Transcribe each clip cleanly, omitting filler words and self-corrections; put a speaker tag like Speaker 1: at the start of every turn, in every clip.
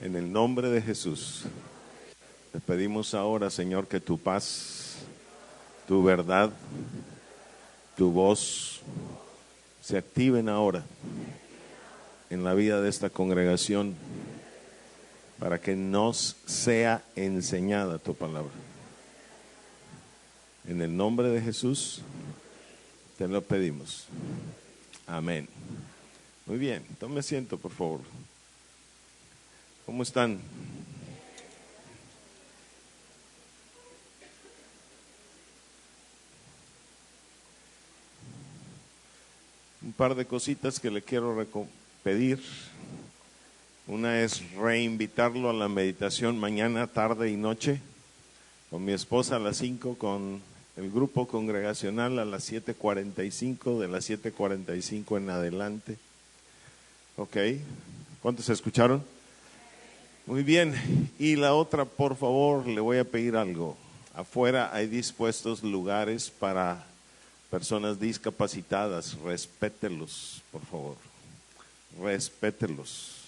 Speaker 1: En el nombre de Jesús, te pedimos ahora, Señor, que tu paz, tu verdad, tu voz se activen ahora en la vida de esta congregación para que nos sea enseñada tu palabra. En el nombre de Jesús, te lo pedimos. Amén. Muy bien, tome asiento, por favor. ¿Cómo están? Un par de cositas que le quiero pedir. Una es reinvitarlo a la meditación mañana, tarde y noche, con mi esposa a las 5, con el grupo congregacional a las 7:45, de las 7:45 en adelante. ¿Ok? ¿Cuántos escucharon? Muy bien. Y la otra, por favor, le voy a pedir algo. Afuera hay dispuestos lugares para personas discapacitadas. Respételos, por favor. Respételos.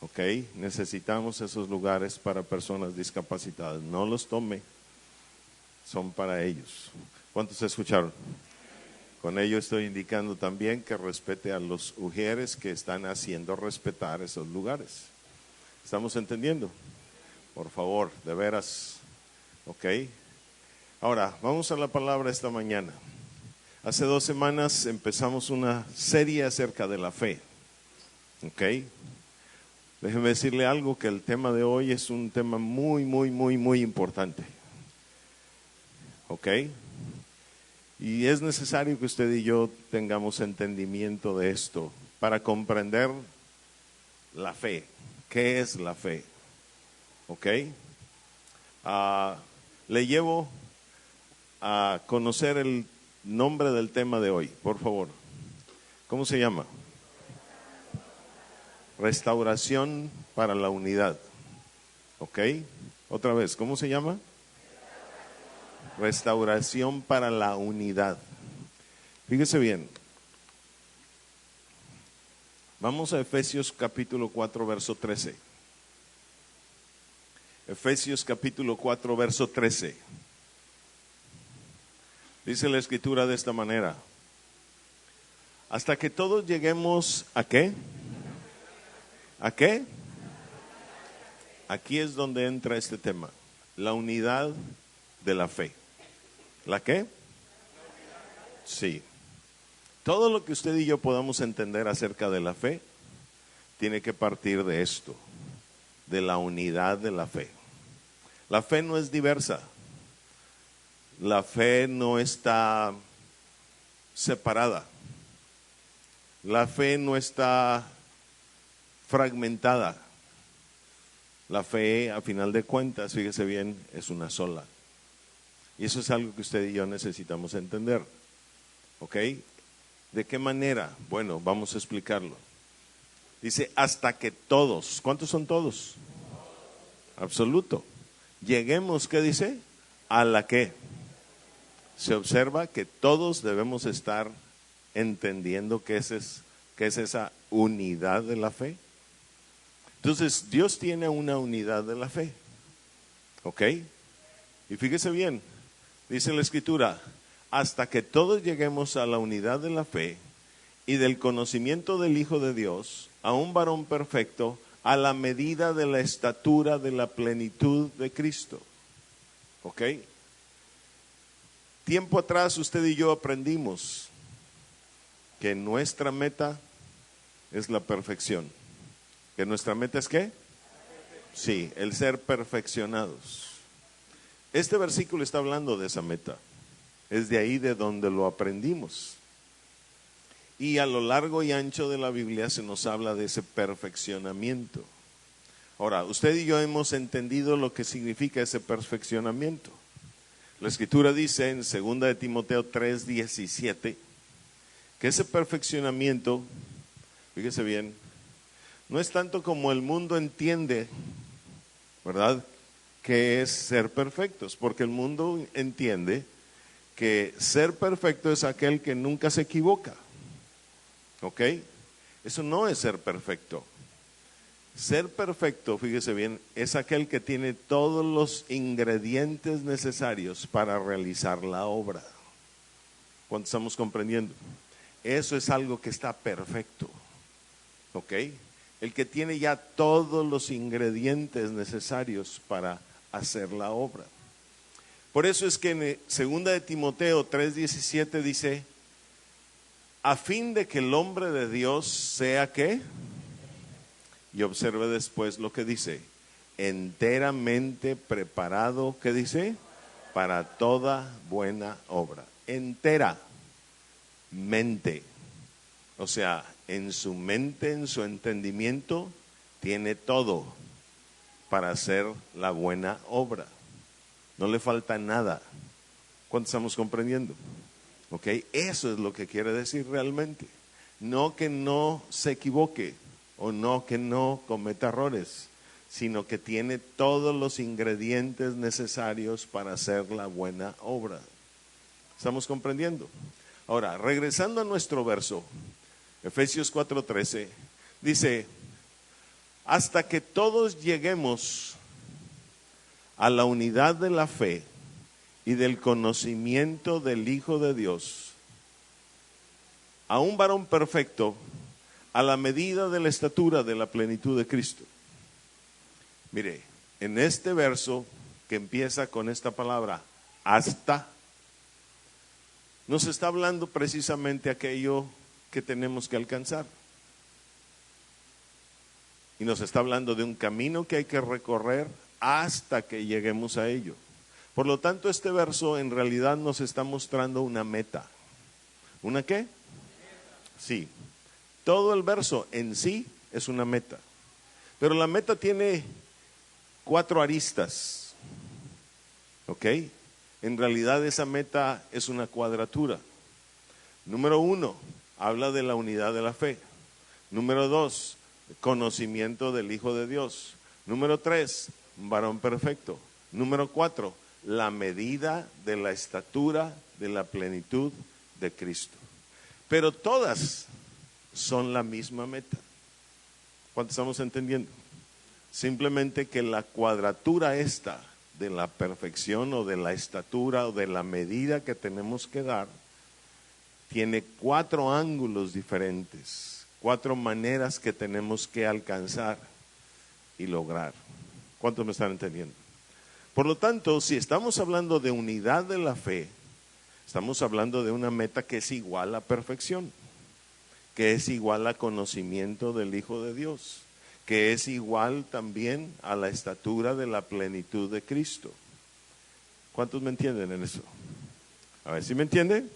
Speaker 1: ¿Ok? Necesitamos esos lugares para personas discapacitadas. No los tome. Son para ellos. ¿Cuántos escucharon? Con ello estoy indicando también que respete a los ujieres que están haciendo respetar esos lugares. ¿Estamos entendiendo? Por favor, de veras. ¿Ok? Ahora, vamos a la palabra esta mañana. Hace 2 semanas empezamos una serie acerca de la fe. ¿Ok? Déjeme decirle algo, que el tema de hoy es un tema muy importante. ¿Ok? Y es necesario que usted y yo tengamos entendimiento de esto para comprender la fe. ¿Qué es la fe? ¿Ok? Le llevo a conocer el nombre del tema de hoy, por favor. ¿Cómo se llama? Restauración para la unidad. ¿Ok? Otra vez, ¿cómo se llama? Restauración para la unidad. Fíjese bien. Vamos a Efesios capítulo 4, verso 13. Efesios capítulo 4, verso 13. Dice la escritura de esta manera: hasta que todos lleguemos ¿a qué? ¿A qué? Aquí es donde entra este tema, la unidad de la fe. ¿La qué? Sí. Todo lo que usted y yo podamos entender acerca de la fe tiene que partir de esto, de la unidad de la fe. La fe no es diversa. La fe no está separada. La fe no está fragmentada. La fe, a final de cuentas, fíjese bien, es una sola. Y eso es algo que usted y yo necesitamos entender. ¿Ok? ¿De qué manera? Bueno, vamos a explicarlo. Dice, hasta que todos, ¿cuántos son todos? Absoluto. Lleguemos, ¿qué dice? ¿A la qué? Se observa que todos debemos estar entendiendo qué es esa unidad de la fe. Entonces, Dios tiene una unidad de la fe. ¿Ok? Y fíjese bien, dice la escritura, hasta que todos lleguemos a la unidad de la fe y del conocimiento del Hijo de Dios, a un varón perfecto, a la medida de la estatura de la plenitud de Cristo. ¿Ok? Tiempo atrás usted y yo aprendimos que nuestra meta es la perfección. ¿Que nuestra meta es qué? Sí, el ser perfeccionados. Este versículo está hablando de esa meta. Es de ahí de donde lo aprendimos. Y a lo largo y ancho de la Biblia se nos habla de ese perfeccionamiento. Ahora, usted y yo hemos entendido lo que significa ese perfeccionamiento. La Escritura dice en 2 de Timoteo 3:17 que ese perfeccionamiento, fíjese bien, no es tanto como el mundo entiende, ¿verdad?, que es ser perfectos, porque el mundo entiende que ser perfecto es aquel que nunca se equivoca. ¿Ok? Eso no es ser perfecto. Ser perfecto, fíjese bien, es aquel que tiene todos los ingredientes necesarios para realizar la obra. ¿Cuánto estamos comprendiendo? Eso es algo que está perfecto. ¿Ok? El que tiene ya todos los ingredientes necesarios para hacer la obra. Por eso es que en 2 de Timoteo 3:17 dice, a fin de que el hombre de Dios sea ¿qué? Y observe después lo que dice, enteramente preparado, ¿qué dice? Para toda buena obra. Entera mente. O sea, en su mente, en su entendimiento, tiene todo para hacer la buena obra. No le falta nada. ¿Cuánto estamos comprendiendo? ¿Ok? Eso es lo que quiere decir realmente. No que no se equivoque o no que no cometa errores, sino que tiene todos los ingredientes necesarios para hacer la buena obra. ¿Estamos comprendiendo? Ahora, regresando a nuestro verso, Efesios 4:13, dice, hasta que todos lleguemos a la unidad de la fe y del conocimiento del Hijo de Dios, a un varón perfecto, a la medida de la estatura de la plenitud de Cristo. Mire, en este verso que empieza con esta palabra, hasta, nos está hablando precisamente aquello que tenemos que alcanzar. Y nos está hablando de un camino que hay que recorrer hasta que lleguemos a ello. Por lo tanto, este verso en realidad nos está mostrando una meta. ¿Una qué? Sí. Todo el verso en sí es una meta. Pero la meta tiene 4 aristas. ¿Ok? En realidad esa meta es una cuadratura. Número 1, habla de la unidad de la fe. Número 2, conocimiento del Hijo de Dios. Número 3, varón perfecto. Número 4, la medida de la estatura de la plenitud de Cristo. Pero todas son la misma meta. ¿Cuánto estamos entendiendo? Simplemente que la cuadratura esta de la perfección o de la estatura o de la medida que tenemos que dar tiene 4 ángulos diferentes, 4 maneras que tenemos que alcanzar y lograr. ¿Cuántos me están entendiendo? Por lo tanto, si estamos hablando de unidad de la fe, estamos hablando de una meta que es igual a perfección, que es igual a conocimiento del Hijo de Dios, que es igual también a la estatura de la plenitud de Cristo. ¿Cuántos me entienden en eso? A ver si me entienden.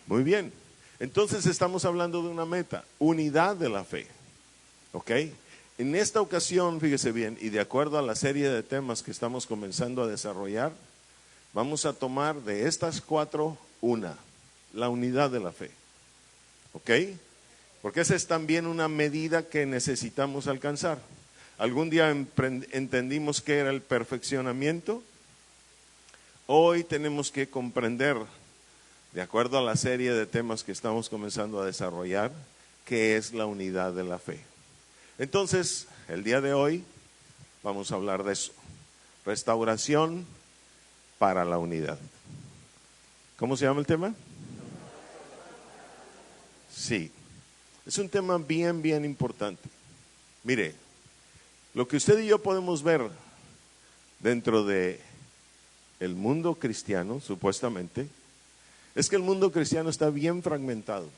Speaker 1: Muy bien. Entonces estamos hablando de una meta, unidad de la fe. ¿Ok? En esta ocasión, fíjese bien, y de acuerdo a la serie de temas que estamos comenzando a desarrollar, vamos a tomar de estas 4 una, la unidad de la fe. ¿Ok? Porque esa es también una medida que necesitamos alcanzar. Algún día entendimos qué era el perfeccionamiento. Hoy tenemos que comprender, de acuerdo a la serie de temas que estamos comenzando a desarrollar, qué es la unidad de la fe. Entonces, el día de hoy vamos a hablar de eso. Restauración para la unidad. ¿Cómo se llama el tema? Sí. Es un tema bien importante. Mire, lo que usted y yo podemos ver dentro de el mundo cristiano, supuestamente, es que el mundo cristiano está bien fragmentado,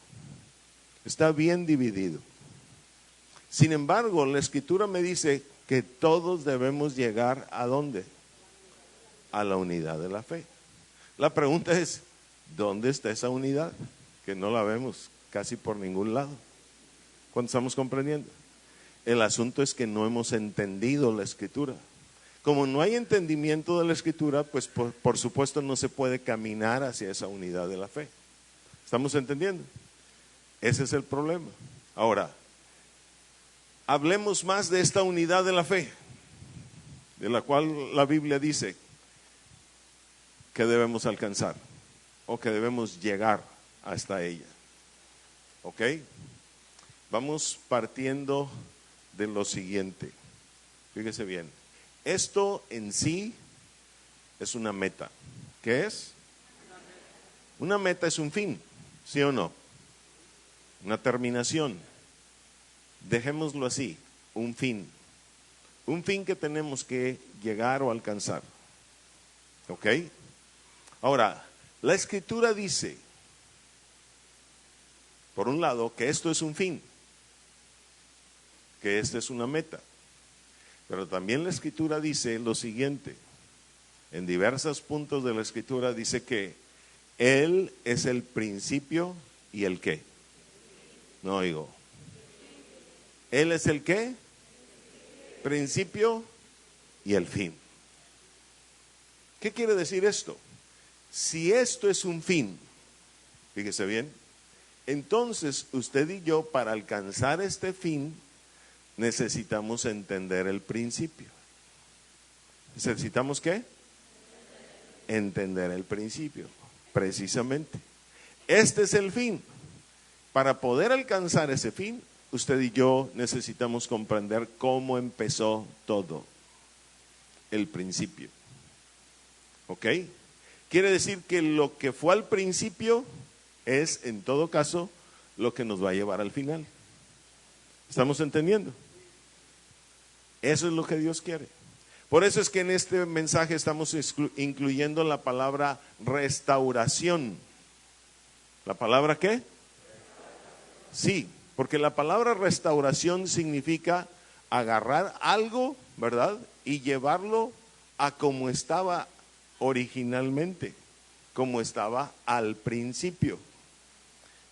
Speaker 1: está bien dividido. Sin embargo, la Escritura me dice que todos debemos llegar ¿a dónde? A la unidad de la fe. La pregunta es, ¿dónde está esa unidad? Que no la vemos casi por ningún lado. ¿Cuánto estamos comprendiendo? El asunto es que no hemos entendido la Escritura. Como no hay entendimiento de la Escritura, pues por supuesto no se puede caminar hacia esa unidad de la fe. ¿Estamos entendiendo? Ese es el problema. Ahora, hablemos más de esta unidad de la fe, de la cual la Biblia dice que debemos alcanzar o que debemos llegar hasta ella. ¿Ok? Vamos partiendo de lo siguiente. Fíjese bien, esto en sí es una meta. ¿Qué es? Una meta es un fin, ¿sí o no? Una terminación. Dejémoslo así, un fin. Un fin que tenemos que llegar o alcanzar. ¿Ok? Ahora, la Escritura dice, por un lado, que esto es un fin, que esta es una meta. Pero también la Escritura dice lo siguiente, en diversos puntos de la Escritura dice que Él es el principio y el qué. No oigo. Él es el qué, principio y el fin. ¿Qué quiere decir esto? Si esto es un fin, fíjese bien, entonces usted y yo para alcanzar este fin necesitamos entender el principio. ¿Necesitamos qué? Entender el principio, precisamente. Este es el fin. Para poder alcanzar ese fin, usted y yo necesitamos comprender cómo empezó todo, el principio. ¿Ok? Quiere decir que lo que fue al principio es, en todo caso, lo que nos va a llevar al final. ¿Estamos entendiendo? Eso es lo que Dios quiere. Por eso es que en este mensaje estamos incluyendo la palabra restauración. ¿La palabra qué? Sí, porque la palabra restauración significa agarrar algo, ¿verdad? Y llevarlo a como estaba originalmente, como estaba al principio.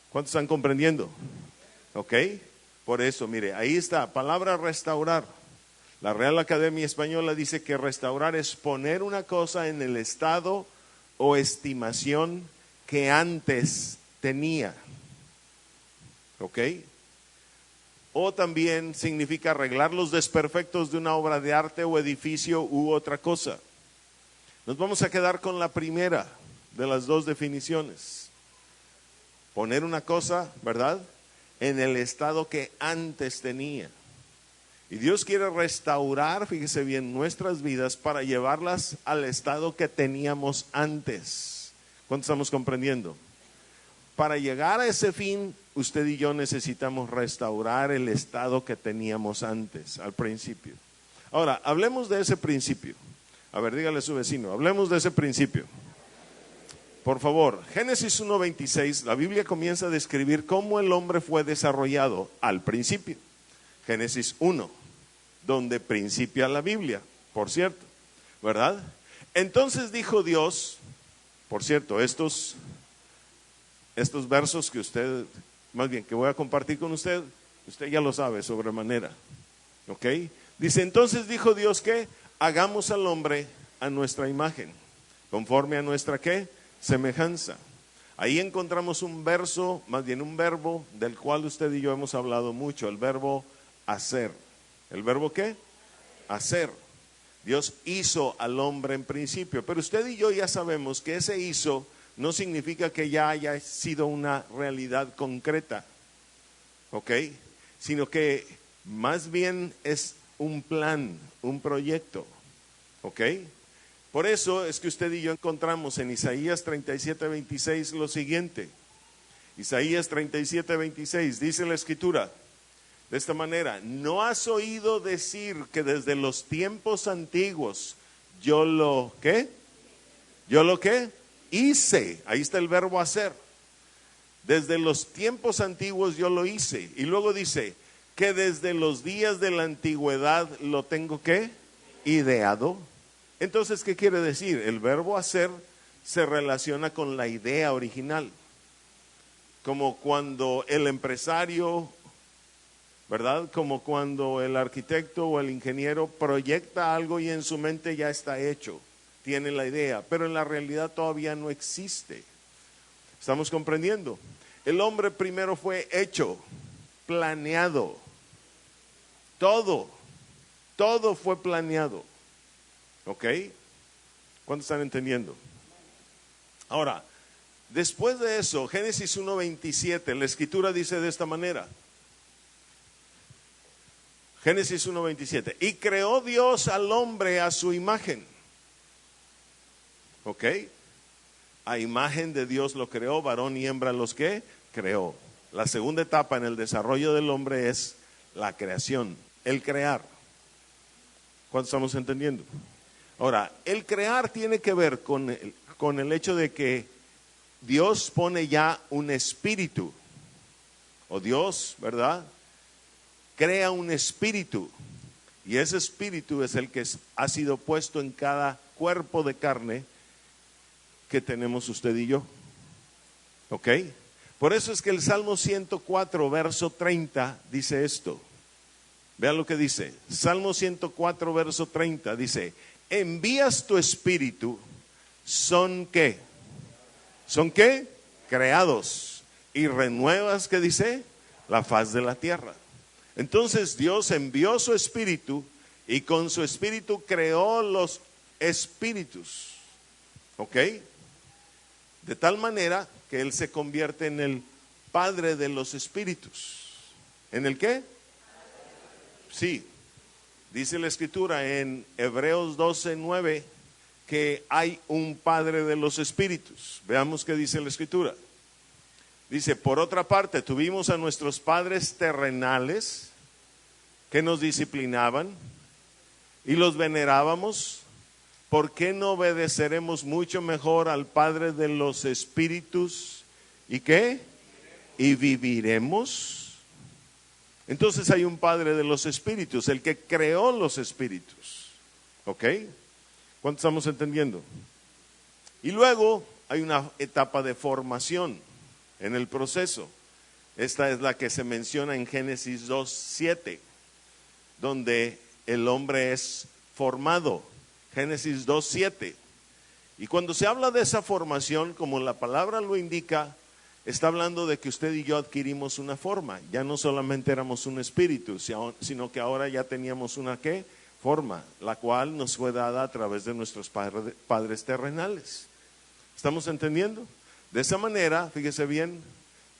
Speaker 1: ¿Cuántos están comprendiendo? ¿Ok? Por eso, mire, ahí está, palabra restaurar. La Real Academia Española dice que restaurar es poner una cosa en el estado o estimación que antes tenía. ¿Ok? O también significa arreglar los desperfectos de una obra de arte o edificio u otra cosa. Nos vamos a quedar con la primera de las dos definiciones. Poner una cosa, ¿verdad?, en el estado que antes tenía. Y Dios quiere restaurar, fíjese bien, nuestras vidas para llevarlas al estado que teníamos antes. ¿Cuánto estamos comprendiendo? Para llegar a ese fin, usted y yo necesitamos restaurar el estado que teníamos antes, al principio. Ahora, hablemos de ese principio. A ver, dígale a su vecino, hablemos de ese principio. Por favor, Génesis 1:26, la Biblia comienza a describir cómo el hombre fue desarrollado al principio. Génesis 1, donde principia la Biblia, por cierto, ¿verdad? Entonces dijo Dios, por cierto, estos versos que usted, más bien que voy a compartir con usted ya lo sabe sobremanera, ¿ok? Dice, entonces dijo Dios que hagamos al hombre a nuestra imagen, conforme a nuestra ¿qué? Semejanza. Ahí encontramos un verso, más bien un verbo del cual usted y yo hemos hablado mucho, el verbo hacer. ¿El verbo qué? Hacer. Dios hizo al hombre en principio, pero usted y yo ya sabemos que ese hizo no significa que ya haya sido una realidad concreta, ¿ok? Sino que más bien es un plan, un proyecto, ¿ok? Por eso es que usted y yo encontramos en Isaías 37:26 lo siguiente. Isaías 37:26 dice la Escritura de esta manera: ¿no has oído decir que desde los tiempos antiguos yo lo ¿qué? ¿Yo lo qué? Hice. Ahí está el verbo hacer. Desde los tiempos antiguos yo lo hice. Y luego dice que desde los días de la antigüedad lo tengo ¿qué? Ideado. Entonces, ¿qué quiere decir? El verbo hacer se relaciona con la idea original. Como cuando el empresario, ¿verdad? Como cuando el arquitecto o el ingeniero proyecta algo y en su mente ya está hecho, tiene la idea, pero en la realidad todavía no existe. ¿Estamos comprendiendo? El hombre primero fue hecho, planeado. Todo fue planeado. ¿Ok? ¿Cuántos están entendiendo? Ahora, después de eso, Génesis 1:27, la Escritura dice de esta manera: Génesis 1:27. Y creó Dios al hombre a su imagen. ¿Ok? A imagen de Dios lo creó, varón y hembra los que creó. La segunda etapa en el desarrollo del hombre es la creación, el crear. ¿Cuánto estamos entendiendo? Ahora, el crear tiene que ver con el hecho de que Dios pone ya un espíritu, o Dios, ¿verdad? Crea un espíritu, y ese espíritu es el que ha sido puesto en cada cuerpo de carne que tenemos usted y yo. ¿Ok? Por eso es que el Salmo 104, verso 30 dice esto. Vean lo que dice. Salmo 104, verso 30 dice: envías tu espíritu, ¿son qué? ¿Son qué? Creados. Y renuevas, ¿qué dice? La faz de la tierra. Entonces Dios envió su espíritu y con su espíritu creó los espíritus. ¿Ok? De tal manera que Él se convierte en el Padre de los espíritus. ¿En el qué? Sí. Dice la Escritura en Hebreos 12:9 que hay un Padre de los espíritus. Veamos qué dice la Escritura. Dice: por otra parte, tuvimos a nuestros padres terrenales que nos disciplinaban y los venerábamos. ¿Por qué no obedeceremos mucho mejor al Padre de los espíritus? ¿Y qué? ¿Y viviremos? Entonces hay un Padre de los espíritus, el que creó los espíritus. ¿Ok? ¿Cuánto estamos entendiendo? Y luego hay una etapa de formación en el proceso. Esta es la que se menciona en Génesis 2:7, donde el hombre es formado. Génesis 2:7. Y cuando se habla de esa formación, como la palabra lo indica, está hablando de que usted y yo adquirimos una forma. Ya no solamente éramos un espíritu, sino que ahora ya teníamos una ¿qué? Forma, la cual nos fue dada a través de nuestros padres terrenales. ¿Estamos entendiendo? De esa manera, fíjese bien,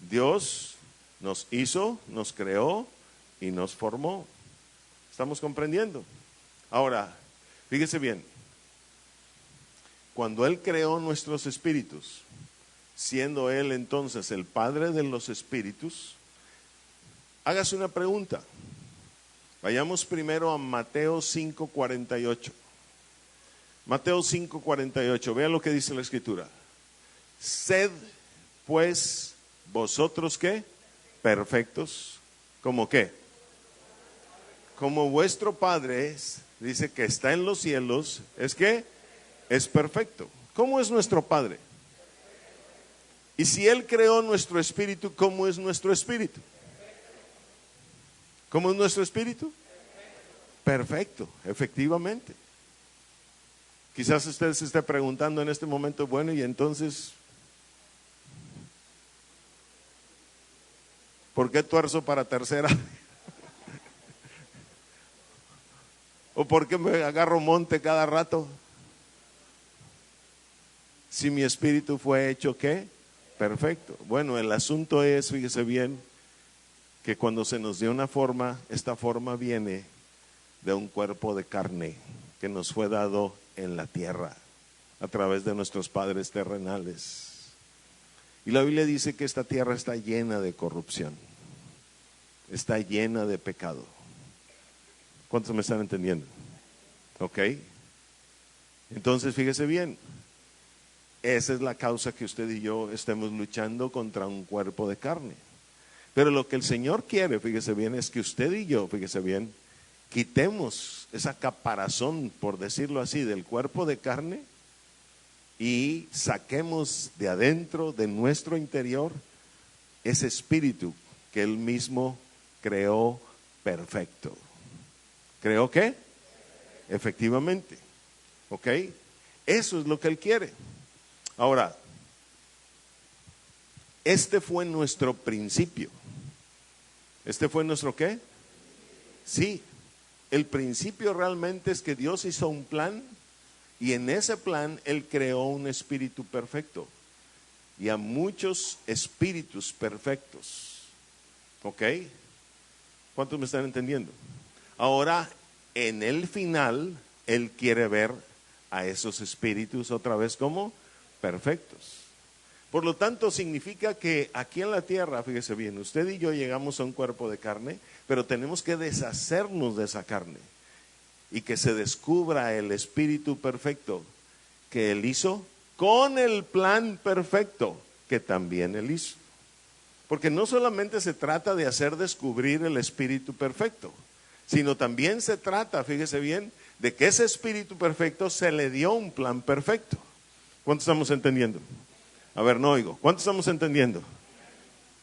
Speaker 1: Dios nos hizo, nos creó y nos formó. ¿Estamos comprendiendo? Ahora, fíjese bien, cuando Él creó nuestros espíritus, siendo Él entonces el Padre de los espíritus, hágase una pregunta. Vayamos primero a Mateo 5:48. Mateo 5:48, vea lo que dice la Escritura. Sed pues vosotros ¿qué? Perfectos. ¿Cómo qué? Como vuestro Padre es, dice que está en los cielos, ¿es qué? Es perfecto. ¿Cómo es nuestro Padre? Y si Él creó nuestro espíritu, ¿cómo es nuestro espíritu? ¿Cómo es nuestro espíritu? Perfecto, efectivamente. Quizás usted se esté preguntando en este momento, bueno, y entonces, ¿por qué tuerzo para tercera? ¿O por qué me agarro monte cada rato? Si mi espíritu fue hecho, ¿qué? Perfecto. Bueno, el asunto es, fíjese bien, que cuando se nos dio una forma, esta forma viene de un cuerpo de carne que nos fue dado en la tierra a través de nuestros padres terrenales. Y la Biblia dice que esta tierra está llena de corrupción, está llena de pecado. ¿Cuántos me están entendiendo? ¿Ok? Entonces fíjese bien, esa es la causa que usted y yo estemos luchando contra un cuerpo de carne. Pero lo que el Señor quiere, fíjese bien, es que usted y yo, fíjese bien, quitemos esa caparazón, por decirlo así, del cuerpo de carne y saquemos de adentro, de nuestro interior, ese espíritu que Él mismo creó perfecto. ¿Creó qué? Efectivamente. ¿Ok? Eso es lo que Él quiere. Ahora, este fue nuestro principio. ¿Este fue nuestro qué? Sí. El principio realmente es que Dios hizo un plan y en ese plan Él creó un espíritu perfecto y a muchos espíritus perfectos. ¿Ok? ¿Cuántos me están entendiendo? Ahora, en el final, Él quiere ver a esos espíritus otra vez como perfectos. Por lo tanto, significa que aquí en la tierra, fíjese bien, usted y yo llegamos a un cuerpo de carne, pero tenemos que deshacernos de esa carne y que se descubra el espíritu perfecto que Él hizo con el plan perfecto que también Él hizo. Porque no solamente se trata de hacer descubrir el espíritu perfecto, sino también se trata, fíjese bien, de que ese espíritu perfecto se le dio un plan perfecto. ¿Cuánto estamos entendiendo? A ver, no oigo. ¿Cuánto estamos entendiendo?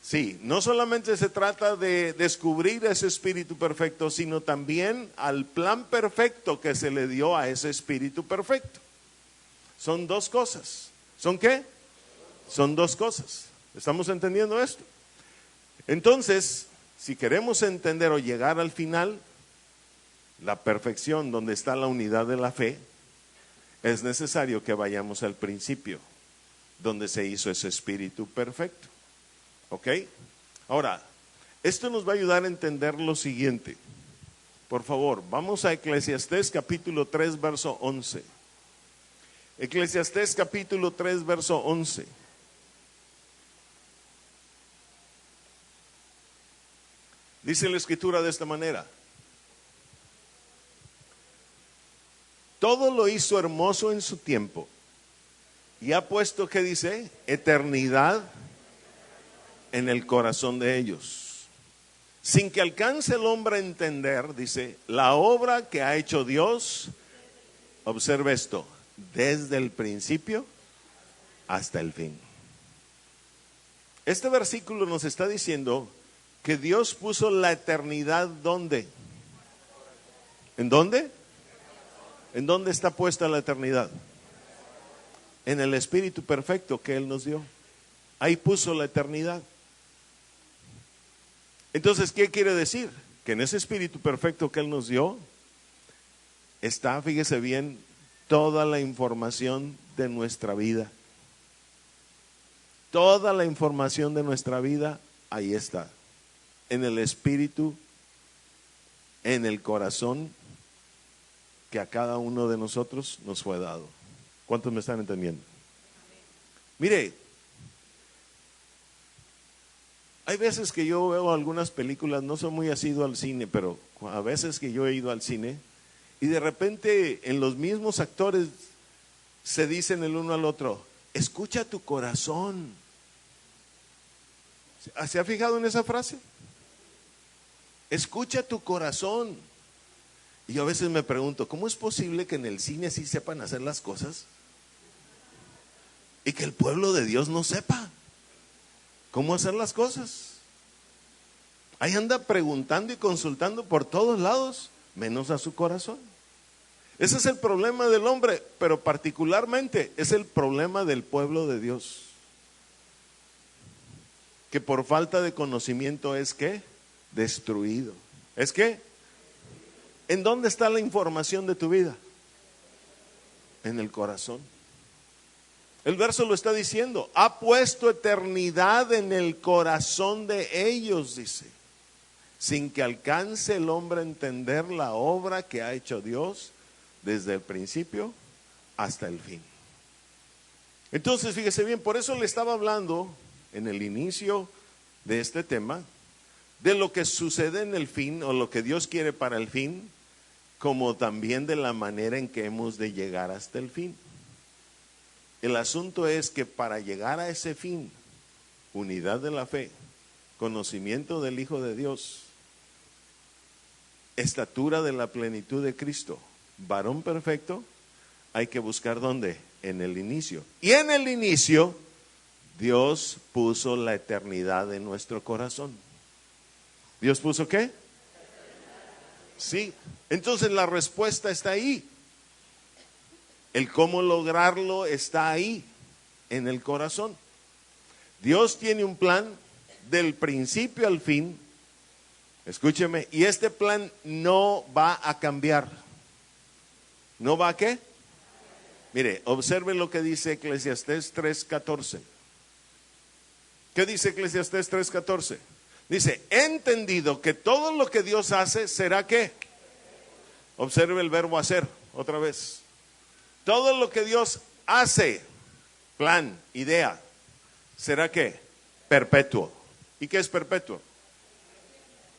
Speaker 1: Sí, no solamente se trata de descubrir ese espíritu perfecto, sino también al plan perfecto que se le dio a ese espíritu perfecto. Son dos cosas. ¿Son qué? Son dos cosas. ¿Estamos entendiendo esto? Entonces, si queremos entender o llegar al final, la perfección donde está la unidad de la fe, es necesario que vayamos al principio, donde se hizo ese espíritu perfecto. ¿Ok? Ahora, esto nos va a ayudar a entender lo siguiente. Por favor, vamos a Eclesiastés capítulo 3, verso 11. Eclesiastés capítulo 3, verso 11. Dice la escritura de esta manera: todo lo hizo hermoso en su tiempo, y ha puesto, ¿qué dice? Eternidad en el corazón de ellos, sin que alcance el hombre a entender, dice, la obra que ha hecho Dios. Observe esto, desde el principio hasta el fin. Este versículo nos está diciendo que Dios puso la eternidad, ¿dónde? ¿En dónde? ¿En dónde está puesta la eternidad? En el espíritu perfecto que Él nos dio. Ahí puso la eternidad. Entonces, ¿qué quiere decir? Que en ese espíritu perfecto que Él nos dio está, fíjese bien, toda la información de nuestra vida. Toda la información de nuestra vida, ahí está. En el espíritu, en el corazón que a cada uno de nosotros nos fue dado. ¿Cuántos me están entendiendo? Mire, hay veces que yo veo algunas películas, no soy muy asiduo al cine, pero a veces que yo he ido al cine y de repente en los mismos actores se dicen el uno al otro, escucha tu corazón. ¿Se ha fijado en esa frase? Escucha tu corazón. Y yo a veces me pregunto, ¿cómo es posible que en el cine sí sepan hacer las cosas y que el pueblo de Dios no sepa cómo hacer las cosas? Ahí anda preguntando y consultando por todos lados, menos a su corazón. Ese es el problema del hombre, pero particularmente es el problema del pueblo de Dios, que por falta de conocimiento es ¿qué? Destruido. ¿Es qué? ¿En dónde está la información de tu vida? En el corazón. El verso lo está diciendo, ha puesto eternidad en el corazón de ellos, dice, sin que alcance el hombre a entender la obra que ha hecho Dios desde el principio hasta el fin. Entonces, fíjese bien, por eso le estaba hablando en el inicio de este tema, de lo que sucede en el fin, o lo que Dios quiere para el fin, como también de la manera en que hemos de llegar hasta el fin. El asunto es que para llegar a ese fin, unidad de la fe, conocimiento del Hijo de Dios, estatura de la plenitud de Cristo, varón perfecto, hay que buscar ¿dónde? En el inicio. Y en el inicio, Dios puso la eternidad en nuestro corazón. ¿Dios puso qué? Sí. Entonces la respuesta está ahí. El cómo lograrlo está ahí, en el corazón. Dios tiene un plan del principio al fin. Escúcheme, y este plan no va a cambiar. ¿No va a qué? Mire, observe lo que dice Eclesiastés 3:14. ¿Qué dice Eclesiastés 3:14? Dice, he entendido que todo lo que Dios hace será ¿qué? Observe el verbo hacer, otra vez. Todo lo que Dios hace, plan, idea, ¿será qué? Perpetuo. ¿Y qué es perpetuo?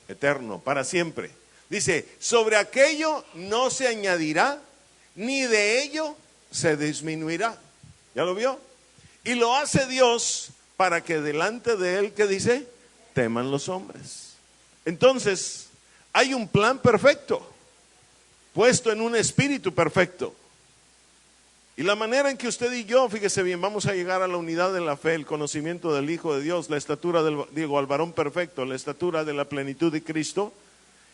Speaker 1: Eterno, para siempre. Dice, sobre aquello no se añadirá, ni de ello se disminuirá. ¿Ya lo vio? Y lo hace Dios para que delante de Él, ¿qué dice? Teman los hombres. Entonces, hay un plan perfecto, puesto en un espíritu perfecto. Y la manera en que usted y yo, fíjese bien, vamos a llegar a la unidad de la fe, el conocimiento del Hijo de Dios, la estatura al varón perfecto, la estatura de la plenitud de Cristo,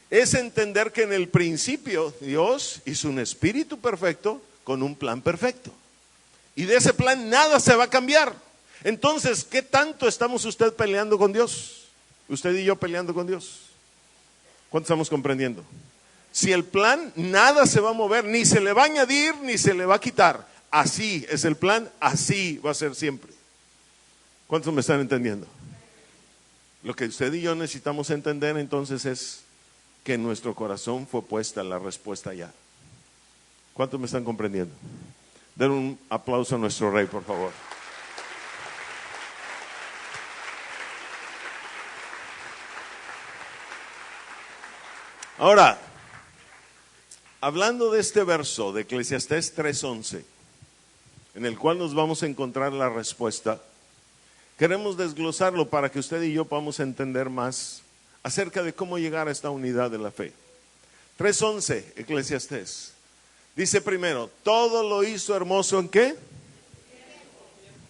Speaker 1: es entender que en el principio Dios hizo un espíritu perfecto con un plan perfecto. Y de ese plan nada se va a cambiar. Entonces, ¿qué tanto estamos usted peleando con Dios? Usted y yo peleando con Dios. ¿Cuánto estamos comprendiendo? Si el plan, nada se va a mover, ni se le va a añadir, ni se le va a quitar. Así es el plan, así va a ser siempre. ¿Cuántos me están entendiendo? Lo que usted y yo necesitamos entender entonces es que en nuestro corazón fue puesta la respuesta ya. ¿Cuántos me están comprendiendo? Den un aplauso a nuestro Rey, por favor. Ahora, hablando de este verso de Eclesiastés 3:11, en el cual nos vamos a encontrar la respuesta, queremos desglosarlo para que usted y yo podamos entender más acerca de cómo llegar a esta unidad de la fe. 3:11, Eclesiastés. Dice primero, todo lo hizo hermoso ¿en qué?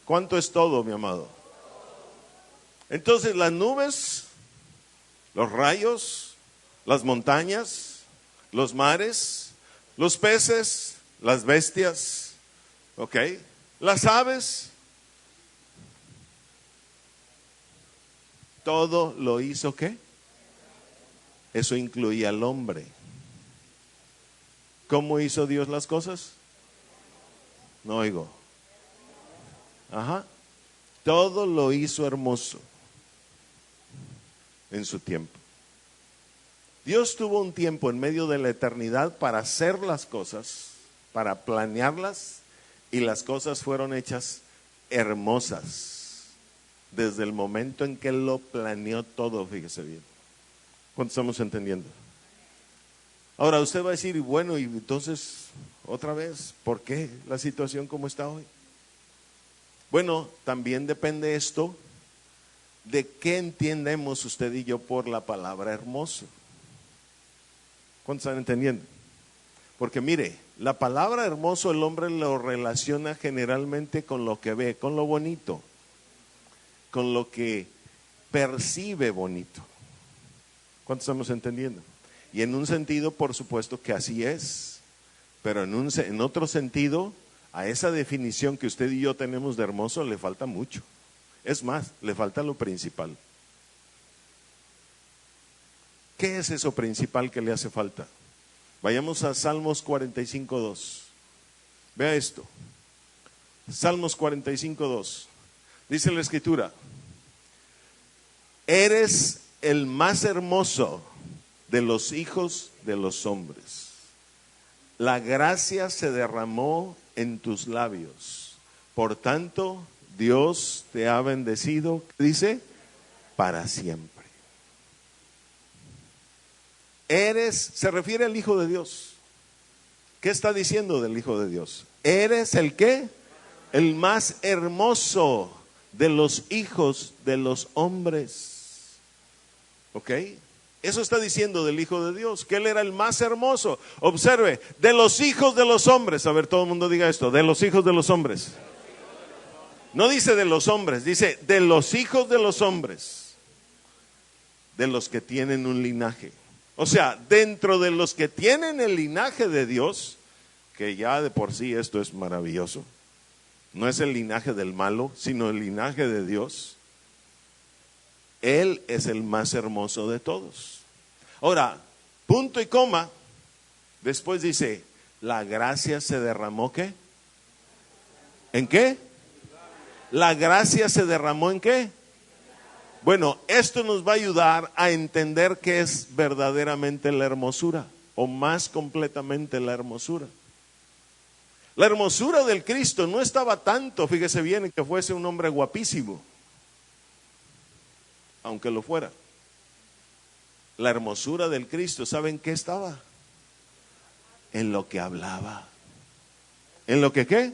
Speaker 1: ¿Cuánto es todo, mi amado? Entonces las nubes, los rayos, las montañas, los mares, los peces, las bestias, ¿ok? Las aves, todo lo hizo ¿qué? Eso incluía al hombre. ¿Cómo hizo Dios las cosas? No oigo. Ajá. Todo lo hizo hermoso en su tiempo. Dios tuvo un tiempo en medio de la eternidad para hacer las cosas, para planearlas, y las cosas fueron hechas hermosas desde el momento en que Él lo planeó todo, fíjese bien. ¿Cuánto estamos entendiendo? Ahora usted va a decir, bueno, y entonces, otra vez, ¿por qué la situación como está hoy? Bueno, también depende esto de qué entendemos usted y yo por la palabra hermoso. ¿Cuántos están entendiendo? Porque mire, la palabra hermoso el hombre lo relaciona generalmente con lo que ve, con lo bonito, con lo que percibe bonito. ¿Cuántos estamos entendiendo? Y en un sentido, por supuesto que así es, pero en otro sentido, a esa definición que usted y yo tenemos de hermoso le falta mucho. Es más, le falta lo principal. ¿Qué es eso principal que le hace falta? Vayamos a Salmos 45:2. Vea esto. Salmos 45:2. Dice la Escritura: eres el más hermoso de los hijos de los hombres. La gracia se derramó en tus labios. Por tanto, Dios te ha bendecido, dice, para siempre. Se refiere al Hijo de Dios. ¿Qué está diciendo del Hijo de Dios? Eres el ¿qué? El más hermoso de los hijos de los hombres. ¿Ok? Eso está diciendo del Hijo de Dios, que Él era el más hermoso. Observe, de los hijos de los hombres. A ver, todo el mundo diga esto, de los hijos de los hombres. No dice de los hombres, dice de los hijos de los hombres. De los que tienen un linaje. O sea, dentro de los que tienen el linaje de Dios, que ya de por sí esto es maravilloso. No es el linaje del malo, sino el linaje de Dios. Él es el más hermoso de todos. Ahora, punto y coma, después dice, la gracia se derramó, ¿qué? ¿En qué? La gracia se derramó ¿en qué? Bueno, esto nos va a ayudar a entender qué es verdaderamente la hermosura. o más completamente la hermosura. La hermosura del Cristo no estaba tanto, fíjese bien, en que fuese un hombre guapísimo, aunque lo fuera. La hermosura del Cristo, ¿saben qué estaba? En lo que hablaba. ¿En lo que qué?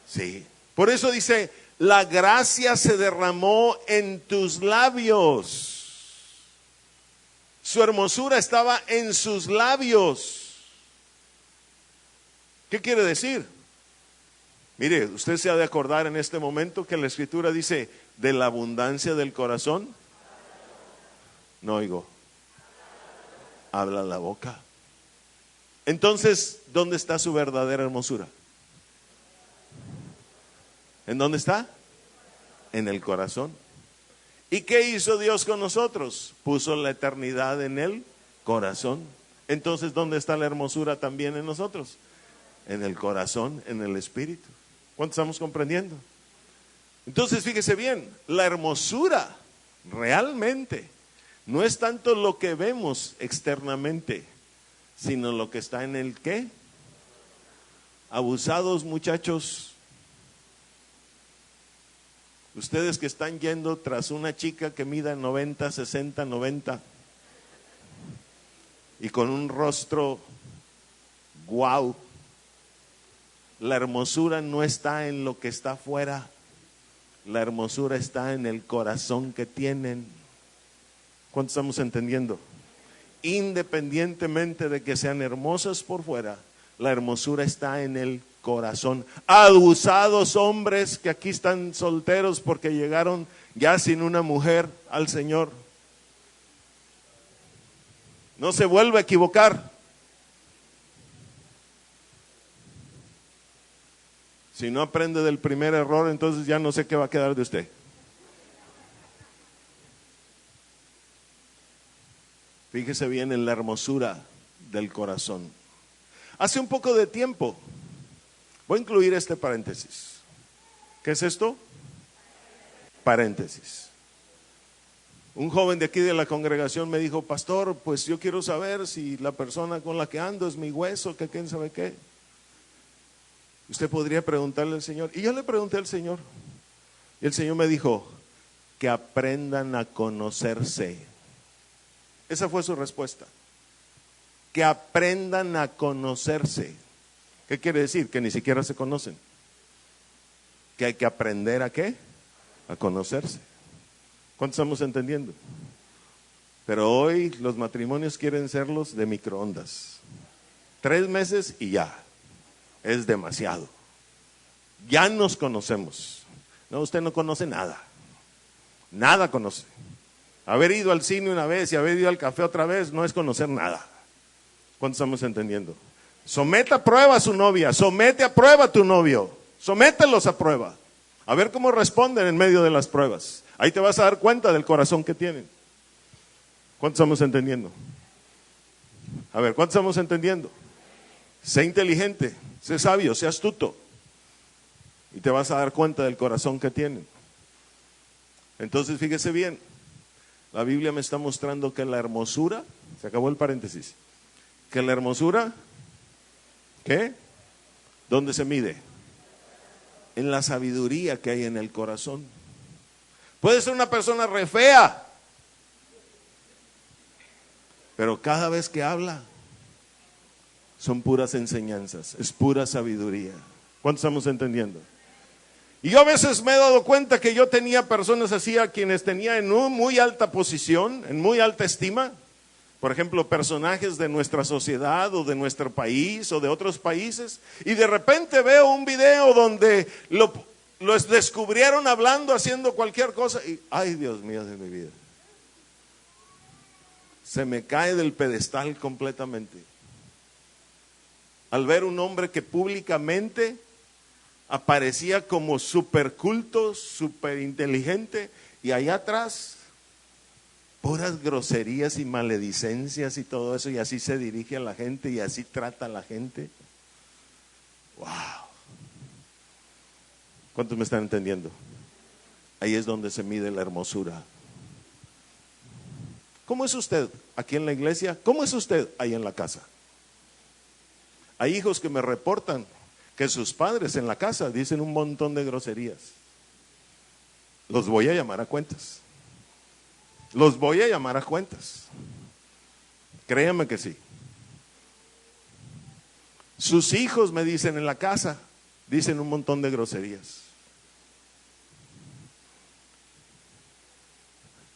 Speaker 1: Sí. Por eso dice, la gracia se derramó en tus labios. Su hermosura estaba en sus labios. ¿Qué quiere decir? Mire, usted se ha de acordar en este momento que la Escritura dice, de la abundancia del corazón, no oigo, habla la boca. Entonces, ¿dónde está su verdadera hermosura? ¿En dónde está? En el corazón. ¿Y qué hizo Dios con nosotros? Puso la eternidad en el corazón. Entonces, ¿dónde está la hermosura también en nosotros? En el corazón, en el espíritu. ¿Cuánto estamos comprendiendo? Entonces, fíjese bien, la hermosura realmente no es tanto lo que vemos externamente, sino lo que está en el ¿qué? Abusados, muchachos. Ustedes que están yendo tras una chica que mida 90, 60, 90 y con un rostro guau. La hermosura no está en lo que está afuera. La hermosura está en el corazón que tienen. ¿Cuánto estamos entendiendo? Independientemente de que sean hermosas por fuera, la hermosura está en el corazón. Abusados hombres que aquí están solteros porque llegaron ya sin una mujer al Señor. No se vuelva a equivocar. Si no aprende del primer error, entonces ya no sé qué va a quedar de usted. Fíjese bien en la hermosura del corazón. Hace un poco de tiempo, voy a incluir este paréntesis. ¿Qué es esto? Paréntesis. Un joven de aquí de la congregación me dijo, pastor, pues yo quiero saber si la persona con la que ando es mi hueso, que quién sabe qué. Usted podría preguntarle al Señor. Y yo le pregunté al Señor. Y el Señor me dijo, que aprendan a conocerse. Esa fue su respuesta. Que aprendan a conocerse. ¿Qué quiere decir? Que ni siquiera se conocen. Que hay que aprender a ¿qué? A conocerse. ¿Cuántos estamos entendiendo? Pero hoy los matrimonios quieren serlos de microondas. 3 meses y ya. Es demasiado. Ya nos conocemos. No, usted no conoce nada. Nada conoce. Haber ido al cine una vez y haber ido al café otra vez no es conocer nada. ¿Cuántos estamos entendiendo? Someta a prueba a su novia. Somete a prueba a tu novio. Somételos a prueba. A ver cómo responden en medio de las pruebas. Ahí te vas a dar cuenta del corazón que tienen. ¿Cuántos estamos entendiendo? A ver, ¿cuántos estamos entendiendo? Sé inteligente, sé sabio, sé astuto. Y te vas a dar cuenta del corazón que tienen. Entonces, fíjese bien. La Biblia me está mostrando que la hermosura, se acabó el paréntesis, que la hermosura, ¿qué? ¿Dónde se mide? En la sabiduría que hay en el corazón. Puede ser una persona re fea, pero cada vez que habla, son puras enseñanzas, es pura sabiduría. ¿Cuántos estamos entendiendo? Y yo a veces me he dado cuenta que yo tenía personas así a quienes tenía en muy alta posición, en muy alta estima. Por ejemplo, personajes de nuestra sociedad o de nuestro país o de otros países. Y de repente veo un video donde los descubrieron hablando, haciendo cualquier cosa. Y, ay, Dios mío de mi vida. Se me cae del pedestal completamente. Al ver un hombre que públicamente aparecía como súper culto, súper inteligente, y allá atrás puras groserías y maledicencias y todo eso, y así se dirige a la gente y así trata a la gente. Wow. ¿Cuántos me están entendiendo? Ahí es donde se mide la hermosura. ¿Cómo es usted aquí en la iglesia? ¿Cómo es usted ahí en la casa? Hay hijos que me reportan que sus padres en la casa dicen un montón de groserías. Los voy a llamar a cuentas. Los voy a llamar a cuentas. Créanme que sí. Sus hijos me dicen en la casa, dicen un montón de groserías.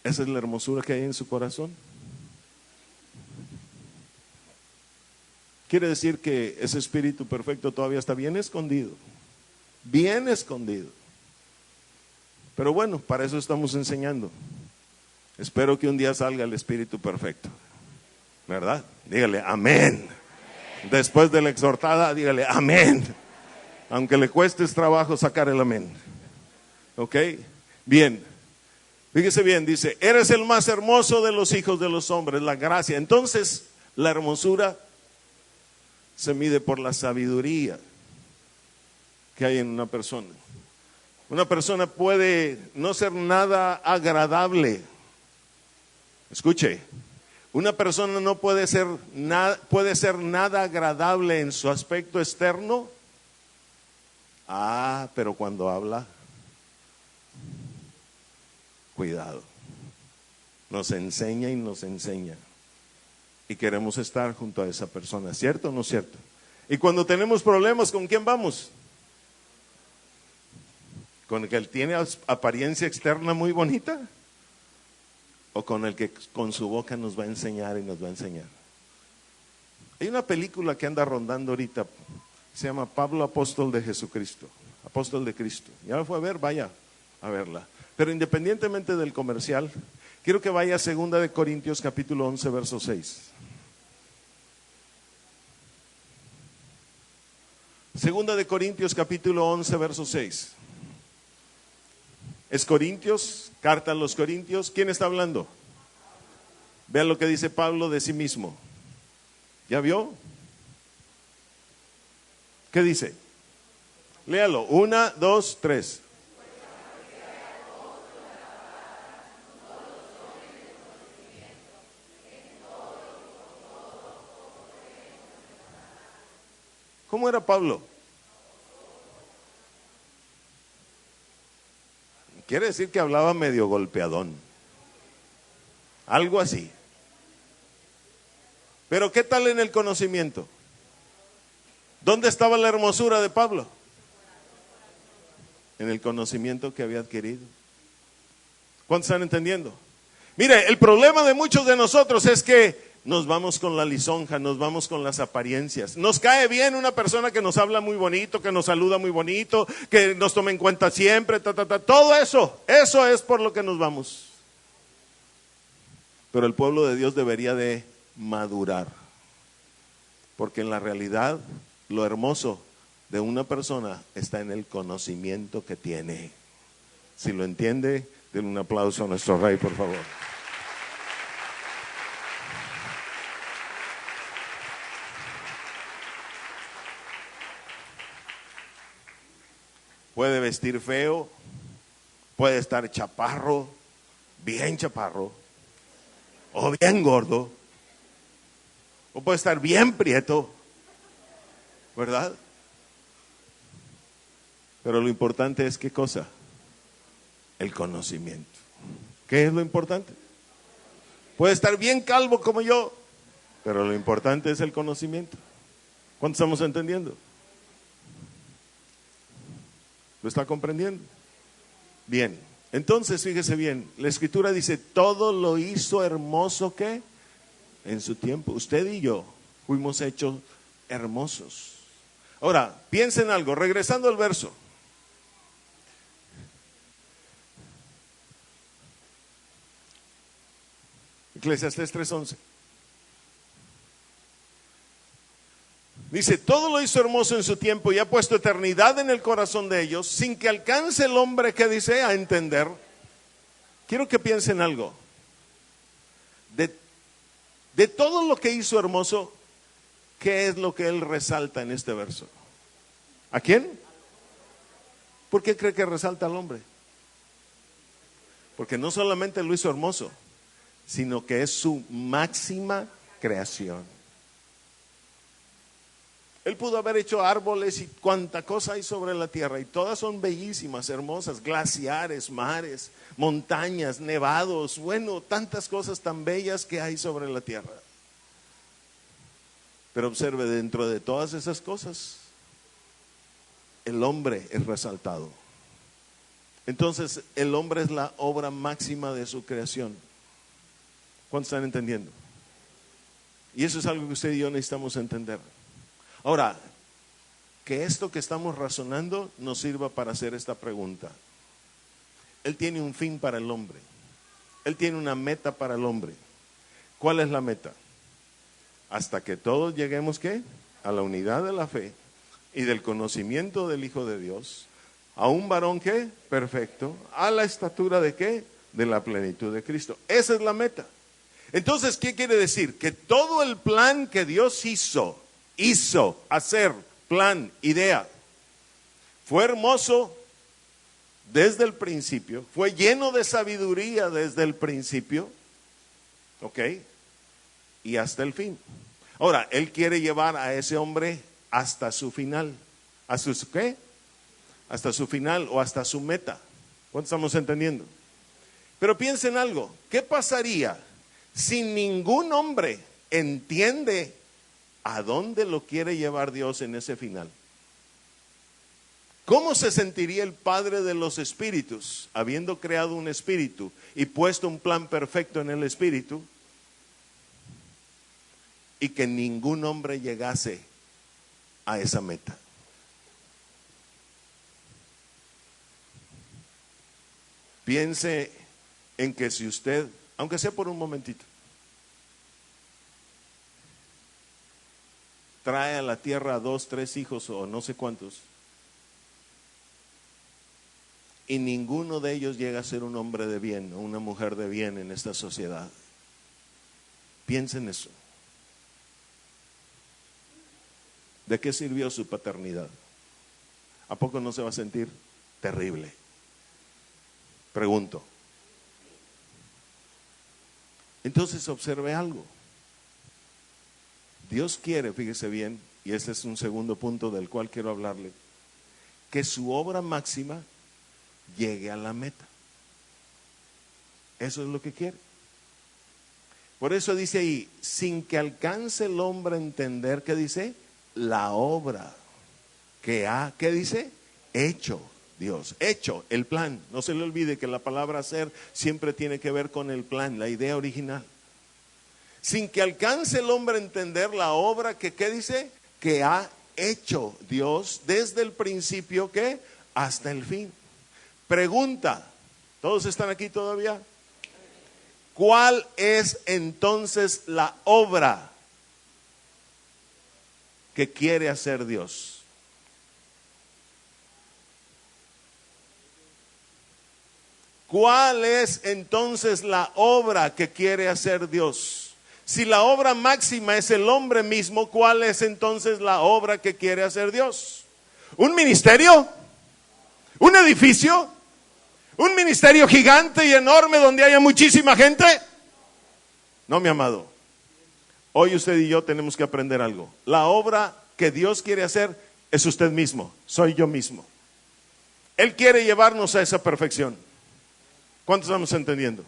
Speaker 1: Esa es la hermosura que hay en su corazón. Quiere decir que ese espíritu perfecto todavía está bien escondido. Bien escondido. Pero bueno, para eso estamos enseñando. Espero que un día salga el espíritu perfecto. ¿Verdad? Dígale amén. Después de la exhortada, dígale amén. Aunque le cueste trabajo sacar el amén. ¿Ok? Bien. Fíjese bien, dice, eres el más hermoso de los hijos de los hombres, la gracia. Entonces, la hermosura se mide por la sabiduría que hay en una persona. Una persona puede no ser nada agradable. Escuche, una persona no puede ser nada agradable en su aspecto externo. Pero cuando habla, cuidado. Nos enseña y nos enseña. Y queremos estar junto a esa persona, ¿cierto o no cierto? Y cuando tenemos problemas, ¿con quién vamos? ¿Con el que tiene apariencia externa muy bonita? ¿O con el que con su boca nos va a enseñar y nos va a enseñar? Hay una película que anda rondando ahorita, se llama Pablo, apóstol de Jesucristo, apóstol de Cristo. ¿Ya la fue a ver? Vaya a verla. Pero independientemente del comercial, quiero que vaya a 2 de Corintios capítulo 11, verso 6. 2 de Corintios capítulo 11, verso 6. Es Corintios, carta a los Corintios. ¿Quién está hablando? Vean lo que dice Pablo de sí mismo. ¿Ya vio? ¿Qué dice? Léalo. 1, 2, 3. ¿Cómo era Pablo? Quiere decir que hablaba medio golpeadón. Algo así. Pero ¿qué tal en el conocimiento? ¿Dónde estaba la hermosura de Pablo? En el conocimiento que había adquirido. ¿Cuántos están entendiendo? Mire, el problema de muchos de nosotros es que nos vamos con la lisonja, nos vamos con las apariencias. Nos cae bien una persona que nos habla muy bonito, que nos saluda muy bonito, que nos toma en cuenta siempre, todo eso es por lo que nos vamos. Pero el pueblo de Dios debería de madurar, porque en la realidad lo hermoso de una persona está en el conocimiento que tiene. Si lo entiende, denle un aplauso a nuestro Rey, por favor. Puede vestir feo, puede estar chaparro, bien chaparro, o bien gordo, o puede estar bien prieto, ¿verdad? Pero lo importante es ¿qué cosa? El conocimiento. ¿Qué es lo importante? Puede estar bien calvo como yo, pero lo importante es el conocimiento. ¿Cuántos estamos entendiendo? ¿Lo está comprendiendo? Bien, entonces fíjese bien, la escritura dice, todo lo hizo hermoso, ¿qué? En su tiempo. Usted y yo fuimos hechos hermosos. Ahora, piensen algo, regresando al verso. Eclesiastés 3:11. Dice, todo lo hizo hermoso en su tiempo y ha puesto eternidad en el corazón de ellos, sin que alcance el hombre, que dice, a entender. Quiero que piensen algo. De todo lo que hizo hermoso, ¿qué es lo que él resalta en este verso? ¿A quién? ¿Por qué cree que resalta al hombre? Porque no solamente lo hizo hermoso, sino que es su máxima creación. Él pudo haber hecho árboles y cuanta cosa hay sobre la tierra, y todas son bellísimas, hermosas, glaciares, mares, montañas, nevados, bueno, tantas cosas tan bellas que hay sobre la tierra. Pero observe, dentro de todas esas cosas, el hombre es resaltado. Entonces, el hombre es la obra máxima de su creación. ¿Cuántos están entendiendo? Y eso es algo que usted y yo necesitamos entender. Ahora, que esto que estamos razonando nos sirva para hacer esta pregunta. Él tiene un fin para el hombre. Él tiene una meta para el hombre. ¿Cuál es la meta? Hasta que todos lleguemos, ¿qué? A la unidad de la fe y del conocimiento del Hijo de Dios, a un varón, ¿qué? Perfecto, a la estatura de ¿qué? De la plenitud de Cristo. Esa es la meta. Entonces, ¿qué quiere decir? Que todo el plan que Dios hizo, hacer, plan, idea, fue hermoso desde el principio, fue lleno de sabiduría desde el principio, ¿ok? Y hasta el fin. Ahora, Él quiere llevar a ese hombre hasta su final. ¿Hasta su qué? Hasta su final o hasta su meta. ¿Cuánto estamos entendiendo? Pero piensen algo, ¿qué pasaría si ningún hombre entiende a dónde lo quiere llevar Dios en ese final? ¿Cómo se sentiría el Padre de los espíritus, habiendo creado un espíritu y puesto un plan perfecto en el espíritu, y que ningún hombre llegase a esa meta? Piense en que si usted, aunque sea por un momentito, trae a la tierra a 2, 3 hijos o no sé cuántos, y ninguno de ellos llega a ser un hombre de bien o una mujer de bien en esta sociedad. Piensen eso. ¿De qué sirvió su paternidad? ¿A poco no se va a sentir terrible? Pregunto. Entonces observe algo. Dios quiere, fíjese bien, y este es un segundo punto del cual quiero hablarle, que su obra máxima llegue a la meta. Eso es lo que quiere. Por eso dice ahí, sin que alcance el hombre a entender, ¿qué dice? La obra que ha, ¿qué dice? Hecho Dios, hecho el plan. No se le olvide que la palabra hacer siempre tiene que ver con el plan, la idea original. Sin que alcance el hombre a entender la obra que, ¿qué dice? Que ha hecho Dios desde el principio, ¿qué? Hasta el fin. Pregunta, ¿todos están aquí todavía? ¿Cuál es entonces la obra que quiere hacer Dios? ¿Cuál es entonces la obra que quiere hacer Dios? Si la obra máxima es el hombre mismo, ¿cuál es entonces la obra que quiere hacer Dios? ¿Un ministerio? ¿Un edificio? ¿Un ministerio gigante y enorme donde haya muchísima gente? No, mi amado. Hoy usted y yo tenemos que aprender algo. La obra que Dios quiere hacer es usted mismo, soy yo mismo. Él quiere llevarnos a esa perfección. ¿Cuántos estamos entendiendo?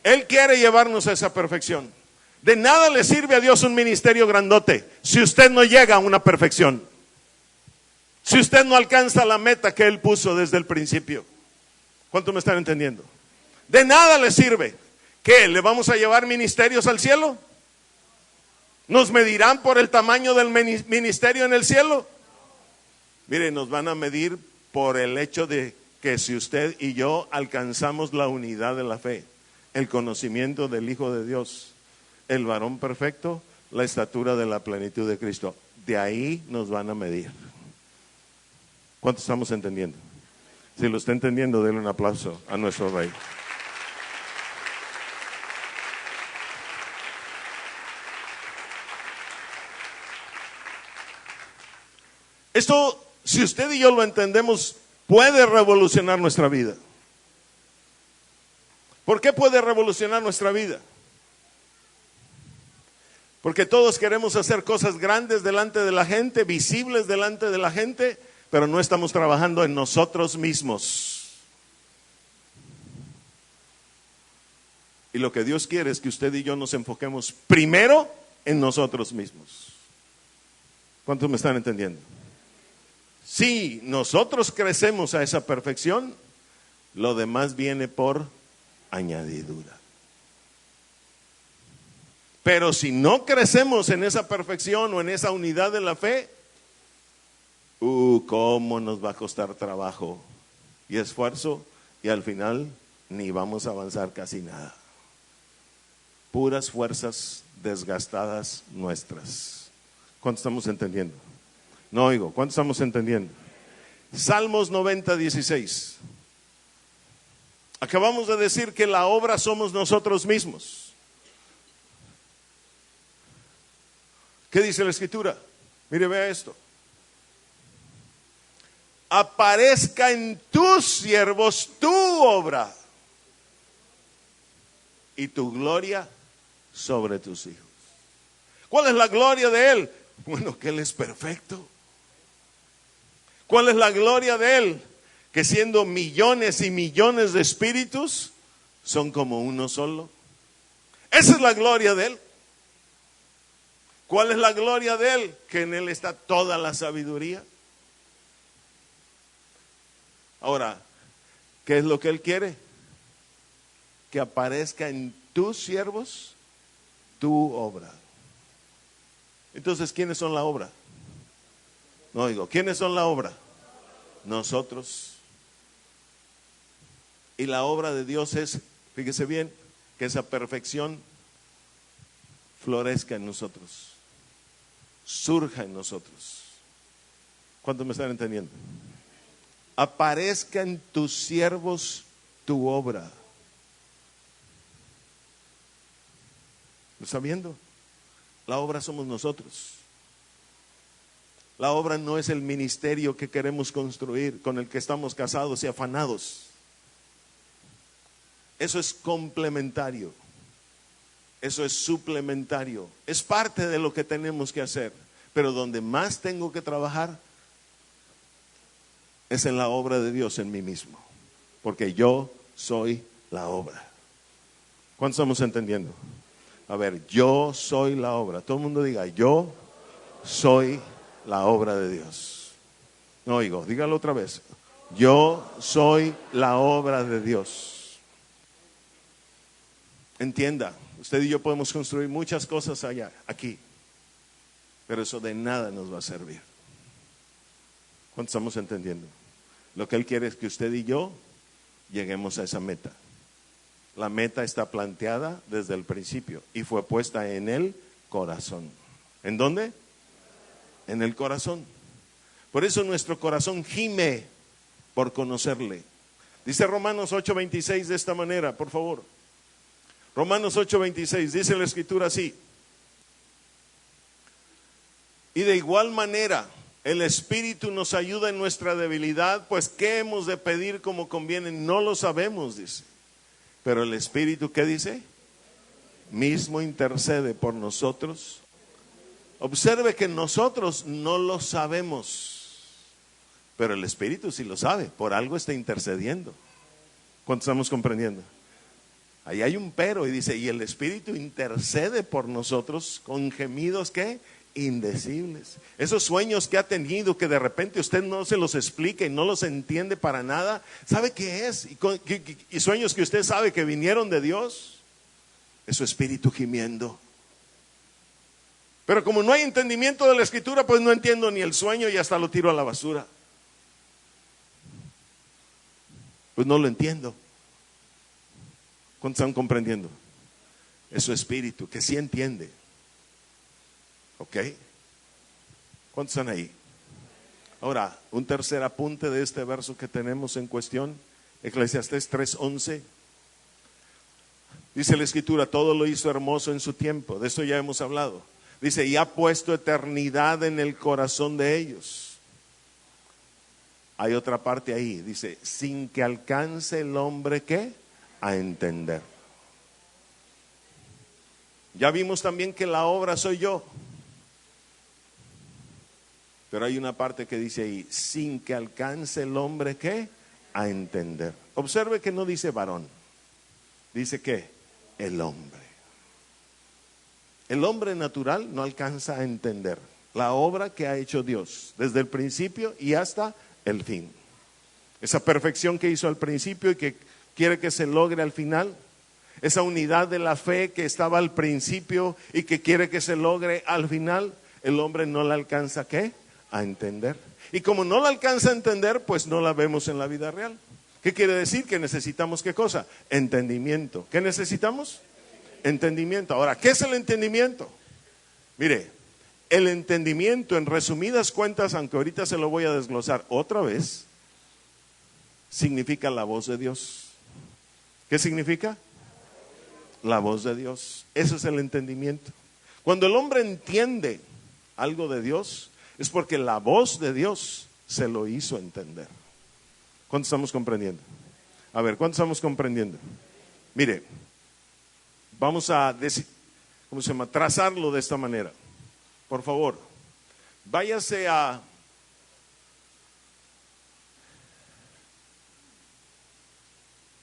Speaker 1: Él quiere llevarnos a esa perfección. De nada le sirve a Dios un ministerio grandote si usted no llega a una perfección. Si usted no alcanza la meta que Él puso desde el principio. ¿Cuántos me están entendiendo? De nada le sirve. ¿Qué? ¿Le vamos a llevar ministerios al cielo? ¿Nos medirán por el tamaño del ministerio en el cielo? Mire, nos van a medir por el hecho de que si usted y yo alcanzamos la unidad de la fe, el conocimiento del Hijo de Dios, el varón perfecto, la estatura de la plenitud de Cristo. De ahí nos van a medir. ¿Cuántos estamos entendiendo? Si lo está entendiendo, denle un aplauso a nuestro Rey. Esto, si usted y yo lo entendemos, puede revolucionar nuestra vida. ¿Por qué puede revolucionar nuestra vida? Porque todos queremos hacer cosas grandes delante de la gente, visibles delante de la gente, pero no estamos trabajando en nosotros mismos. Y lo que Dios quiere es que usted y yo nos enfoquemos primero en nosotros mismos. ¿Cuántos me están entendiendo? Si nosotros crecemos a esa perfección, lo demás viene por añadidura. Pero si no crecemos en esa perfección o en esa unidad de la fe, cómo nos va a costar trabajo y esfuerzo, y al final ni vamos a avanzar casi nada. Puras fuerzas desgastadas nuestras. ¿Cuánto estamos entendiendo? No oigo, ¿cuánto estamos entendiendo? Salmos 90:16. Acabamos de decir que la obra somos nosotros mismos. ¿Qué dice la Escritura? Mire, vea esto. Aparezca en tus siervos tu obra y tu gloria sobre tus hijos. ¿Cuál es la gloria de Él? Bueno, que Él es perfecto. ¿Cuál es la gloria de Él? Que siendo millones y millones de espíritus, son como uno solo. Esa es la gloria de Él. ¿Cuál es la gloria de Él? Que en Él está toda la sabiduría. Ahora, ¿qué es lo que Él quiere? Que aparezca en tus siervos tu obra. Entonces, ¿quiénes son la obra? No digo, ¿quiénes son la obra? Nosotros. Y la obra de Dios es, fíjese bien, que esa perfección florezca en nosotros, surja en nosotros. ¿Cuántos me están entendiendo? Aparezca en tus siervos tu obra. ¿Lo está viendo? La obra somos nosotros. La obra no es el ministerio que queremos construir, con el que estamos casados y afanados. Eso es complementario. Eso es suplementario. Es parte de lo que tenemos que hacer. Pero donde más tengo que trabajar es en la obra de Dios en mí mismo. Porque yo soy la obra. ¿Cuántos estamos entendiendo? A ver, yo soy la obra. Todo el mundo diga, yo soy la obra de Dios. No oigo, dígalo otra vez. Yo soy la obra de Dios. Entienda, usted y yo podemos construir muchas cosas allá, aquí, pero eso de nada nos va a servir. ¿Cuánto estamos entendiendo? Lo que Él quiere es que usted y yo lleguemos a esa meta. La meta está planteada desde el principio y fue puesta en el corazón. ¿En dónde? En el corazón. Por eso nuestro corazón gime por conocerle. Dice Romanos 8:26 de esta manera, por favor. Romanos 8:26, dice la Escritura así. Y de igual manera, el Espíritu nos ayuda en nuestra debilidad, pues ¿qué hemos de pedir como conviene? No lo sabemos, dice. Pero el Espíritu, ¿qué dice? Mismo intercede por nosotros. Observe que nosotros no lo sabemos, pero el Espíritu sí lo sabe, por algo está intercediendo. ¿Cuánto estamos comprendiendo? Ahí hay un pero y dice, y el Espíritu intercede por nosotros con gemidos ¿qué? Indecibles. Esos sueños que ha tenido que de repente usted no se los explica y no los entiende para nada, ¿sabe qué es? Y sueños que usted sabe que vinieron de Dios, es su espíritu gimiendo. Pero como no hay entendimiento de la Escritura, pues no entiendo ni el sueño y hasta lo tiro a la basura. Pues no lo entiendo. ¿Cuántos están comprendiendo? Es su espíritu que sí entiende. ¿Ok? ¿Cuántos están ahí? Ahora, un tercer apunte de este verso que tenemos en cuestión, Eclesiastés 3:11. Dice la Escritura, todo lo hizo hermoso en su tiempo. De eso ya hemos hablado. Dice, y ha puesto eternidad en el corazón de ellos. Hay otra parte ahí, dice, sin que alcance el hombre ¿qué? A entender. Ya vimos también que la obra soy yo. Pero hay una parte que dice ahí, sin que alcance el hombre, ¿qué? A entender. Observe que no dice varón. Dice que el hombre. El hombre natural no alcanza a entender la obra que ha hecho Dios desde el principio y hasta el fin. Esa perfección que hizo al principio y que quiere que se logre al final. Esa unidad de la fe que estaba al principio y que quiere que se logre al final. El hombre no la alcanza, ¿qué? A entender. Y como no la alcanza a entender, pues no la vemos en la vida real. ¿Qué quiere decir? Que necesitamos, ¿qué cosa? Entendimiento. ¿Qué necesitamos? Entendimiento. Ahora, ¿qué es el entendimiento? Mire, el entendimiento, en resumidas cuentas, aunque ahorita se lo voy a desglosar otra vez, significa la voz de Dios. ¿Qué significa? La voz de Dios. Eso es el entendimiento. Cuando el hombre entiende algo de Dios, es porque la voz de Dios se lo hizo entender. ¿Cuánto estamos comprendiendo? A ver, ¿cuánto estamos comprendiendo? Mire, vamos a decir, ¿cómo se llama? Trazarlo de esta manera. Por favor, váyase a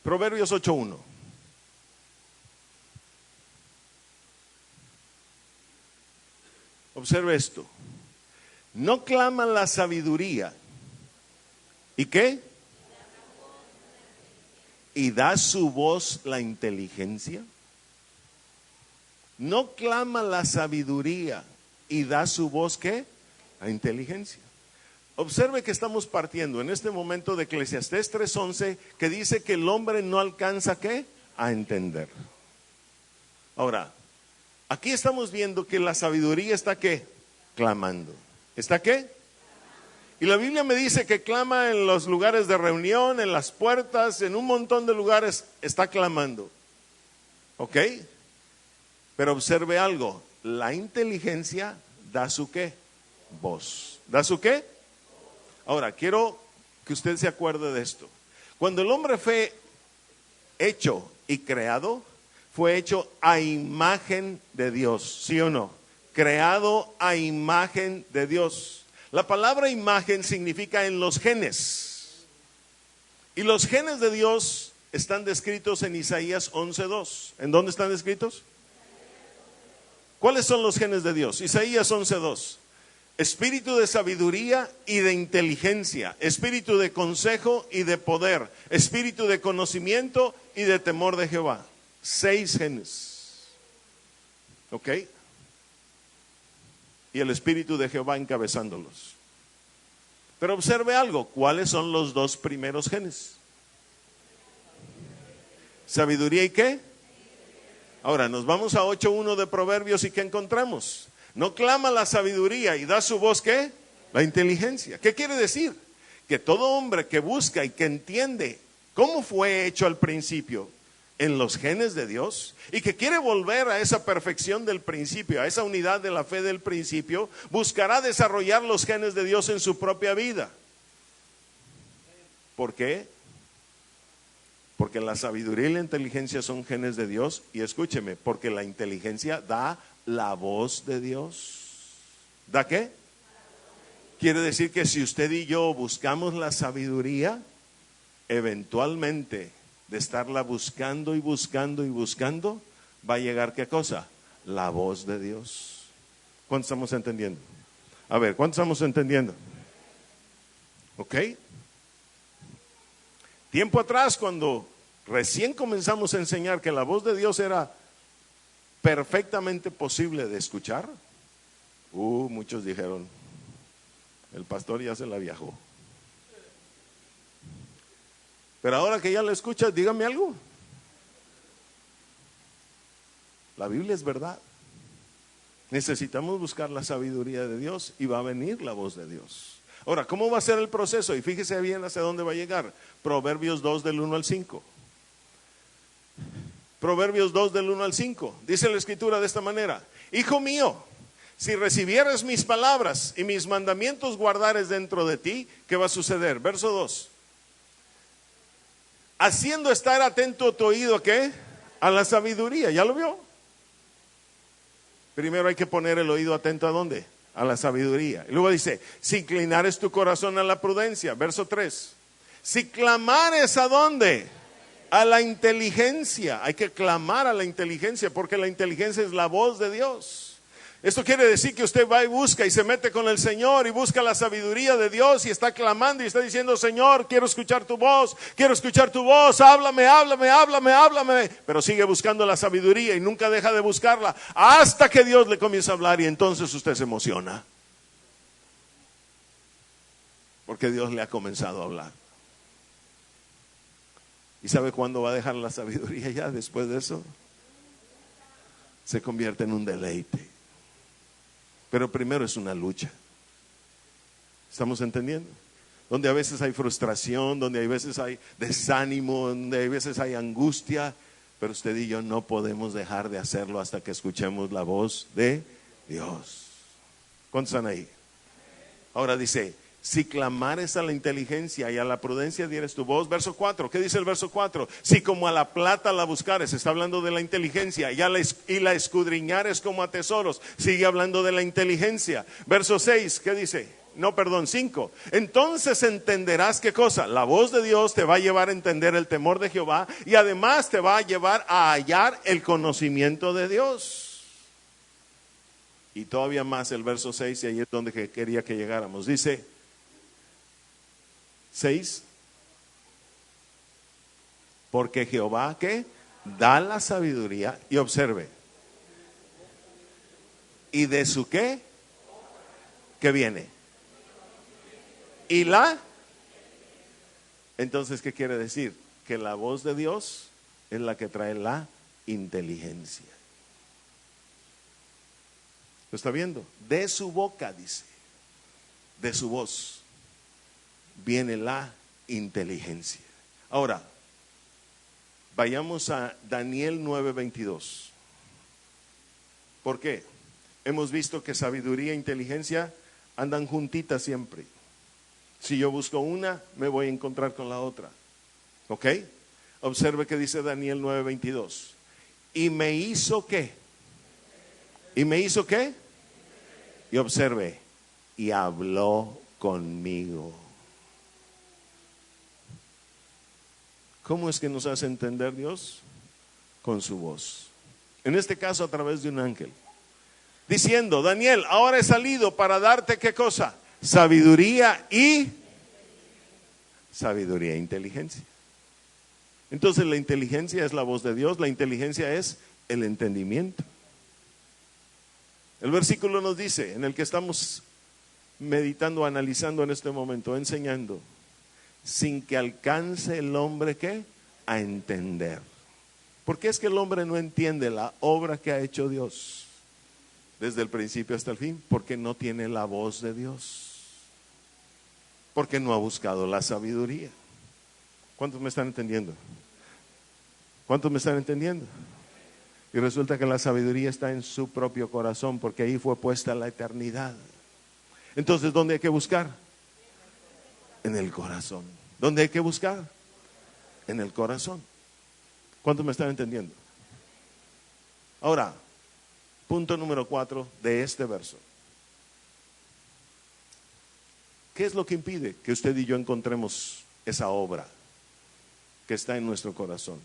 Speaker 1: Proverbios 8:1. Observe esto. No clama la sabiduría. ¿Y qué? ¿Y da su voz la inteligencia? No clama la sabiduría. ¿Y da su voz qué? La inteligencia. Observe que estamos partiendo en este momento de Eclesiastés 3:11, que dice que el hombre no alcanza ¿qué? A entender. Ahora, aquí estamos viendo que la sabiduría está ¿qué? Clamando. ¿Está qué? Y la Biblia me dice que clama en los lugares de reunión, en las puertas, en un montón de lugares está clamando. ¿Ok? Pero observe algo, la inteligencia da su ¿qué? Voz. ¿Da su qué? Ahora, quiero que usted se acuerde de esto. Cuando el hombre fue hecho y creado, fue hecho a imagen de Dios, ¿sí o no? Creado a imagen de Dios. La palabra imagen significa en los genes. Y los genes de Dios están descritos en Isaías 11:2. ¿En dónde están descritos? ¿Cuáles son los genes de Dios? Isaías 11:2. Espíritu de sabiduría y de inteligencia, espíritu de consejo y de poder, espíritu de conocimiento y de temor de Jehová. 6 genes. ¿Ok? Y el espíritu de Jehová encabezándolos. Pero observe algo, ¿cuáles son los 2 primeros genes? ¿Sabiduría y qué? Ahora nos vamos a 8:1 de Proverbios y ¿qué encontramos? No clama la sabiduría y da su voz ¿qué? La inteligencia. ¿Qué quiere decir? Que todo hombre que busca y que entiende cómo fue hecho al principio en los genes de Dios y que quiere volver a esa perfección del principio, a esa unidad de la fe del principio, buscará desarrollar los genes de Dios en su propia vida. ¿Por qué? Porque la sabiduría y la inteligencia son genes de Dios. Y escúcheme, porque la inteligencia da la voz de Dios. ¿Da qué? Quiere decir que si usted y yo buscamos la sabiduría, eventualmente de estarla buscando y buscando y buscando, va a llegar ¿qué cosa? La voz de Dios. ¿Cuánto estamos entendiendo? A ver, ¿cuánto estamos entendiendo? ¿Ok? Tiempo atrás, cuando recién comenzamos a enseñar que la voz de Dios era perfectamente posible de escuchar, muchos dijeron, el pastor ya se la viajó. Pero ahora que ya la escuchas, dígame algo. La Biblia es verdad. Necesitamos buscar la sabiduría de Dios y va a venir la voz de Dios. Ahora, ¿cómo va a ser el proceso? Y fíjese bien hacia dónde va a llegar. Proverbios 2 del 1 al 5. Proverbios 2 del 1 al 5. Dice la escritura de esta manera: Hijo mío, si recibieres mis palabras y mis mandamientos guardares dentro de ti, ¿qué va a suceder? Verso 2. Haciendo estar atento tu oído, ¿qué? A la sabiduría. ¿Ya lo vio? Primero hay que poner el oído atento, ¿a dónde? A la sabiduría. Y luego dice, si inclinares tu corazón a la prudencia. Verso 3. Si clamares, ¿a dónde? A la inteligencia. Hay que clamar a la inteligencia, porque la inteligencia es la voz de Dios. Esto quiere decir que usted va y busca y se mete con el Señor y busca la sabiduría de Dios y está clamando y está diciendo, Señor, quiero escuchar tu voz, háblame, háblame, háblame, háblame. Pero sigue buscando la sabiduría y nunca deja de buscarla hasta que Dios le comienza a hablar, y entonces usted se emociona, porque Dios le ha comenzado a hablar. ¿Y sabe cuándo va a dejar la sabiduría ya después de eso? Se convierte en un deleite. Pero primero es una lucha. ¿Estamos entendiendo? Donde a veces hay frustración, donde a veces hay desánimo, donde a veces hay angustia, pero usted y yo no podemos dejar de hacerlo hasta que escuchemos la voz de Dios. ¿Cuántos están ahí? Ahora dice, si clamares a la inteligencia y a la prudencia dieres tu voz. Verso 4, ¿qué dice el verso 4? Si como a la plata la buscares, está hablando de la inteligencia, y la escudriñares como a tesoros, sigue hablando de la inteligencia. Verso 6, ¿qué dice? 5. Entonces entenderás, ¿qué cosa? La voz de Dios te va a llevar a entender el temor de Jehová, y además te va a llevar a hallar el conocimiento de Dios. Y todavía más el verso 6, y ahí es donde quería que llegáramos. Dice 6, porque Jehová, ¿qué? Da la sabiduría, y observe, y de su ¿qué? ¿Qué viene? Y entonces, ¿qué quiere decir? Que la voz de Dios es la que trae la inteligencia. ¿Lo está viendo? De su boca, dice, de su voz viene la inteligencia. Ahora, vayamos a Daniel 9:22. ¿Por qué? Hemos visto que sabiduría e inteligencia andan juntitas siempre. Si yo busco una, me voy a encontrar con la otra. ¿Ok? Observe que dice Daniel 9:22. ¿Y me hizo qué? ¿Y me hizo qué? Y observe, y habló conmigo. ¿Cómo es que nos hace entender Dios? Con su voz. En este caso a través de un ángel. Diciendo, Daniel, ahora he salido para darte ¿qué cosa? Sabiduría e inteligencia. Entonces la inteligencia es la voz de Dios, la inteligencia es el entendimiento. El versículo nos dice, en el que estamos meditando, analizando en este momento, enseñando, sin que alcance el hombre ¿qué? A entender. ¿Por qué es que el hombre no entiende la obra que ha hecho Dios desde el principio hasta el fin? Porque no tiene la voz de Dios, porque no ha buscado la sabiduría. ¿Cuántos me están entendiendo? ¿Cuántos me están entendiendo? Y resulta que la sabiduría está en su propio corazón, porque ahí fue puesta la eternidad. Entonces, ¿dónde hay que buscar? En el corazón. ¿Dónde hay que buscar? En el corazón. ¿Cuántos me están entendiendo? Ahora, punto número 4 de este verso. ¿Qué es lo que impide que usted y yo encontremos esa obra que está en nuestro corazón?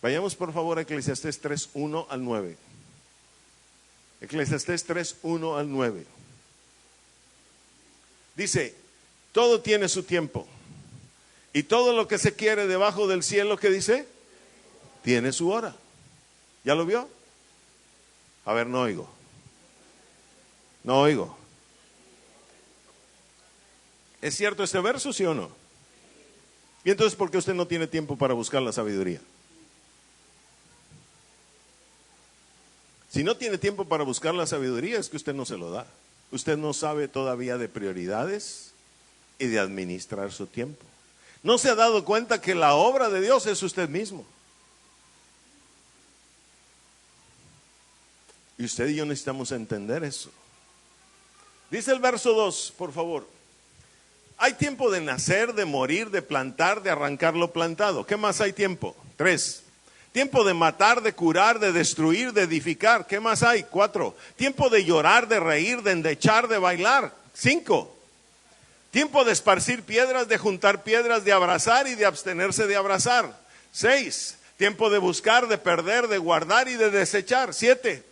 Speaker 1: Vayamos por favor a Eclesiastés 3:1 al 9. Eclesiastés 3:1 al 9. Dice, todo tiene su tiempo, y todo lo que se quiere debajo del cielo, ¿qué dice? Tiene su hora. ¿Ya lo vio? A ver, no oigo. No oigo. ¿Es cierto este verso, sí o no? Y entonces, ¿por qué usted no tiene tiempo para buscar la sabiduría? Si no tiene tiempo para buscar la sabiduría, es que usted no se lo da. Usted no sabe todavía de prioridades y de administrar su tiempo. No se ha dado cuenta que la obra de Dios es usted mismo. Y usted y yo necesitamos entender eso. Dice el verso 2, por favor. Hay tiempo de nacer, de morir, de plantar, de arrancar lo plantado. ¿Qué más hay tiempo? 3. Tiempo de matar, de curar, de destruir, de edificar. ¿Qué más hay? 4. Tiempo de llorar, de reír, de endechar, de bailar. 5. Tiempo de esparcir piedras, de juntar piedras, de abrazar y de abstenerse de abrazar. 6. Tiempo de buscar, de perder, de guardar y de desechar. 7.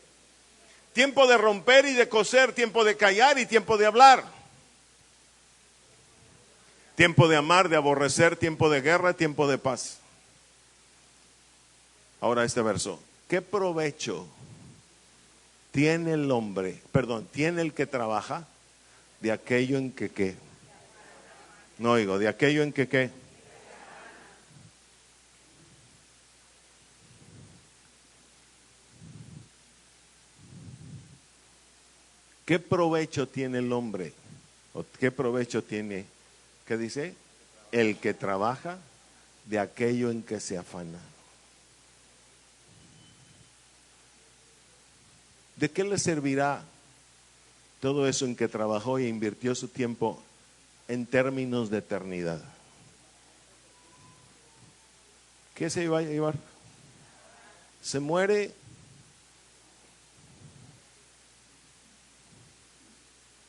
Speaker 1: Tiempo de romper y de coser, tiempo de callar y tiempo de hablar. Tiempo de amar, de aborrecer, tiempo de guerra, tiempo de paz. Ahora este verso. ¿Qué provecho tiene el hombre, tiene el que trabaja de aquello en que qué? No oigo, de aquello en que qué. ¿Qué provecho tiene el hombre? ¿O qué provecho tiene, qué dice? El que trabaja de aquello en que se afana. ¿De qué le servirá todo eso en que trabajó e invirtió su tiempo en términos de eternidad? ¿Qué se iba a llevar? Se muere.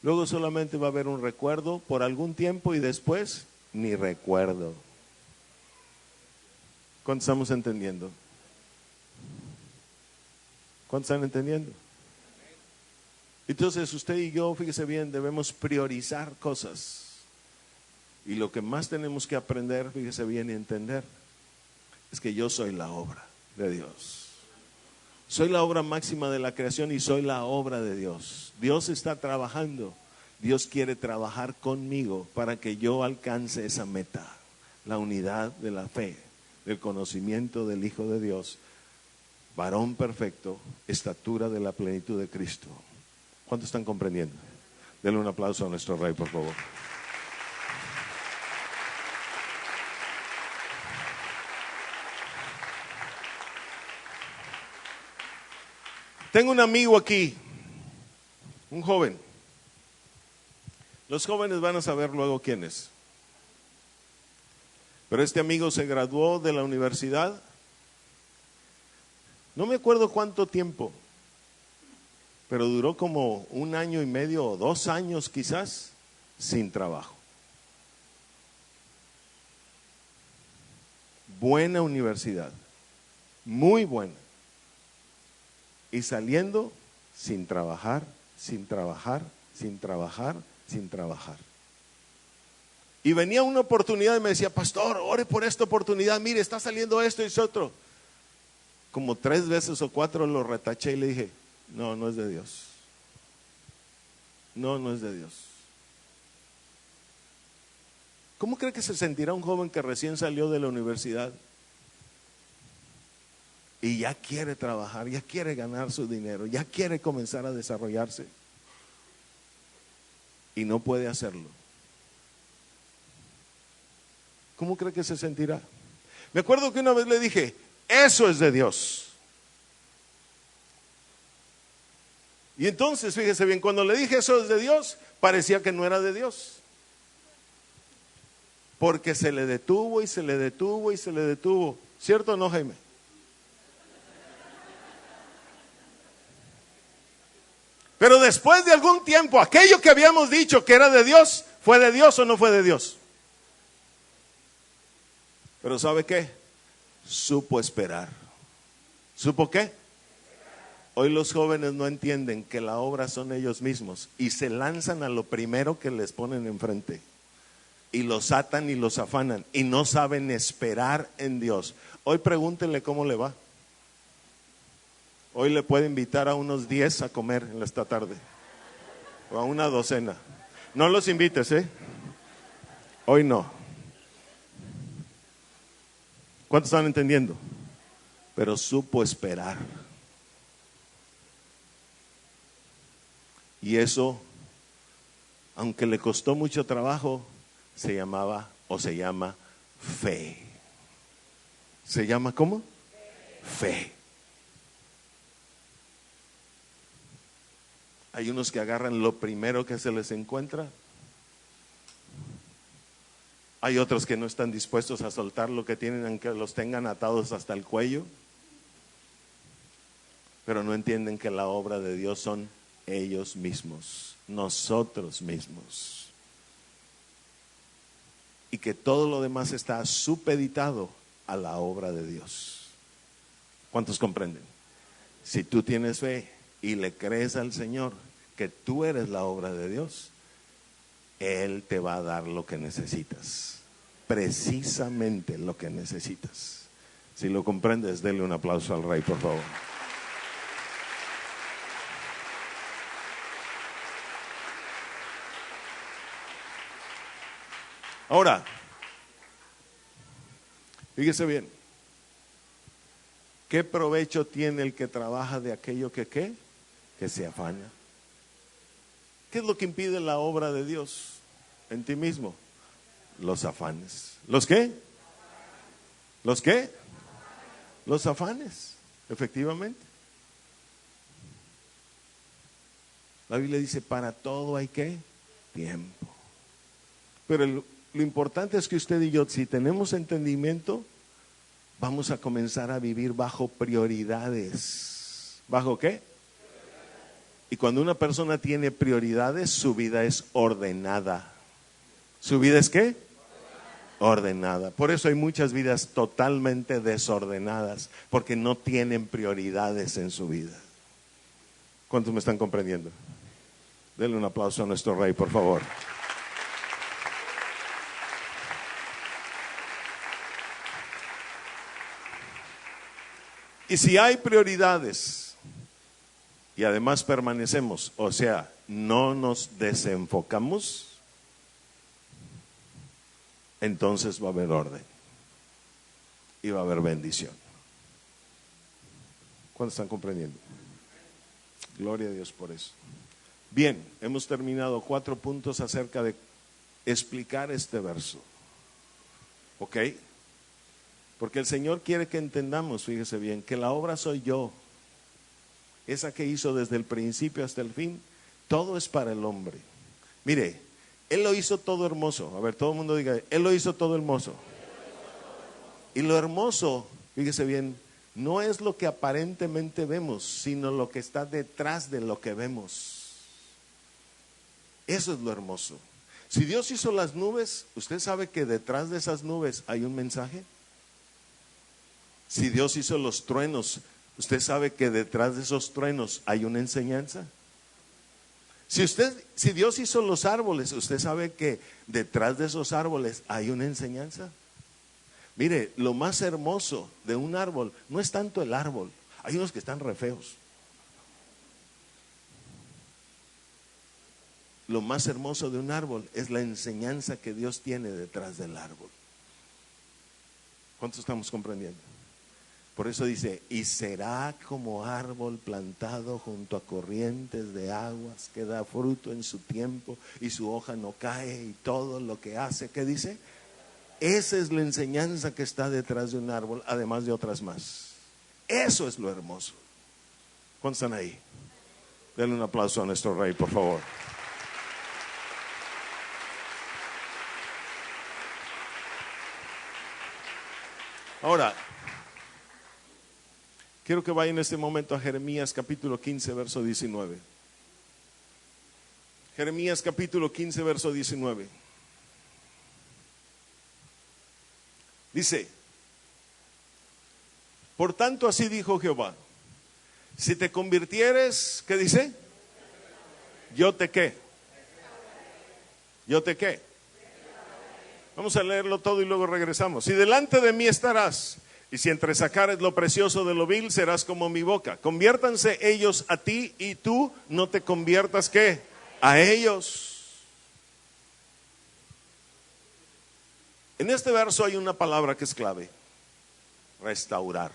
Speaker 1: Luego solamente va a haber un recuerdo por algún tiempo y después ni recuerdo. ¿Cuántos estamos entendiendo? ¿Cuántos están entendiendo? Entonces usted y yo, fíjese bien, debemos priorizar cosas. Y lo que más tenemos que aprender, fíjese bien y entender, es que yo soy la obra de Dios. Soy la obra máxima de la creación y soy la obra de Dios. Dios está trabajando. Dios quiere trabajar conmigo para que yo alcance esa meta. La unidad de la fe, del conocimiento del Hijo de Dios. Varón perfecto, estatura de la plenitud de Cristo. ¿Cuántos están comprendiendo? Denle un aplauso a nuestro Rey, por favor. Tengo un amigo aquí, un joven. Los jóvenes van a saber luego quién es. Pero este amigo se graduó de la universidad. No me acuerdo cuánto tiempo, pero duró como 1 año y medio o 2 años quizás sin trabajo. Buena universidad, muy buena. Y saliendo sin trabajar, sin trabajar, sin trabajar, sin trabajar. Y venía una oportunidad y me decía, pastor, ore por esta oportunidad, mire, está saliendo esto y eso otro. Como 3 veces o 4 lo retaché y le dije, no, no es de Dios. No, no es de Dios. ¿Cómo cree que se sentirá un joven que recién salió de la universidad y ya quiere trabajar, ya quiere ganar su dinero, ya quiere comenzar a desarrollarse y no puede hacerlo? ¿Cómo cree que se sentirá? Me acuerdo que una vez le dije, eso es de Dios. Y entonces, fíjese bien, cuando le dije eso es de Dios, parecía que no era de Dios. Porque se le detuvo y se le detuvo y se le detuvo. ¿Cierto o no, Jaime? Pero después de algún tiempo, aquello que habíamos dicho que era de Dios, ¿fue de Dios o no fue de Dios? Pero ¿sabe qué? Supo esperar. ¿Supo qué? Hoy los jóvenes no entienden que la obra son ellos mismos y se lanzan a lo primero que les ponen enfrente. Y los atan y los afanan y no saben esperar en Dios. Hoy pregúntenle cómo le va. Hoy le puede invitar a unos 10 a comer en esta tarde. O a una docena. No los invites, Hoy no. ¿Cuántos están entendiendo? Pero supo esperar. Y eso, aunque le costó mucho trabajo, se llamaba o se llama fe. ¿Se llama cómo? Fe. Hay unos que agarran lo primero que se les encuentra. Hay otros que no están dispuestos a soltar lo que tienen, aunque los tengan atados hasta el cuello. pero no entienden que la obra de Dios son ellos mismos, nosotros mismos. Y que todo lo demás está supeditado a la obra de Dios. ¿Cuántos comprenden? Si tú tienes fe y le crees al Señor que tú eres la obra de Dios, Él te va a dar lo que necesitas, precisamente lo que necesitas. Si lo comprendes, denle un aplauso al Rey, por favor. Ahora, fíjese bien, ¿qué provecho tiene el que trabaja de aquello que qué? Que se afana. ¿Qué es lo que impide la obra de Dios en ti mismo? Los afanes. ¿Los qué? ¿Los qué? Los afanes, efectivamente. La Biblia dice, para todo hay ¿qué? Tiempo. Pero lo importante es que usted y yo, si tenemos entendimiento, vamos a comenzar a vivir bajo prioridades. ¿Bajo qué? Y cuando una persona tiene prioridades, su vida es ordenada. ¿Su vida es qué? Ordenada. Por eso hay muchas vidas totalmente desordenadas, porque no tienen prioridades en su vida. ¿Cuántos me están comprendiendo? Denle un aplauso a nuestro Rey, por favor. Y si hay prioridades y además permanecemos, o sea, no nos desenfocamos, entonces va a haber orden y va a haber bendición. ¿Cuántos están comprendiendo? Gloria a Dios por eso. Bien, hemos terminado 4 puntos acerca de explicar este verso. ¿Ok? Porque el Señor quiere que entendamos, fíjese bien, que la obra soy yo. Esa que hizo desde el principio hasta el fin, todo es para el hombre. Mire, Él lo hizo todo hermoso. A ver, todo el mundo diga, Él lo hizo todo hermoso. Y lo hermoso, fíjese bien, no es lo que aparentemente vemos, sino lo que está detrás de lo que vemos. Eso es lo hermoso. Si Dios hizo las nubes, ¿usted sabe que detrás de esas nubes hay un mensaje? Si Dios hizo los truenos, ¿usted sabe que detrás de esos truenos hay una enseñanza? Si Dios hizo los árboles, ¿usted sabe que detrás de esos árboles hay una enseñanza? Mire, lo más hermoso de un árbol no es tanto el árbol. Hay unos que están re feos. Lo más hermoso de un árbol es la enseñanza que Dios tiene detrás del árbol. ¿Cuántos estamos comprendiendo? Por eso dice, y será como árbol plantado junto a corrientes de aguas, que da fruto en su tiempo y su hoja no cae, y todo lo que hace, ¿qué dice? Esa es la enseñanza que está detrás de un árbol, además de otras más. Eso es lo hermoso. ¿Cuántos están ahí? Denle un aplauso a nuestro Rey, por favor. Ahora, quiero que vaya en este momento a Jeremías capítulo 15, verso 19. Jeremías capítulo 15, verso 19. Dice, por tanto así dijo Jehová, si te convirtieres, ¿qué dice? Yo te qué. Yo te qué. Vamos a leerlo todo y luego regresamos. Si delante de mí estarás, y si entresacares lo precioso de lo vil, serás como mi boca. Conviértanse ellos a ti, y tú no te conviertas ¿qué? A ellos. En este verso hay una palabra que es clave: restaurar.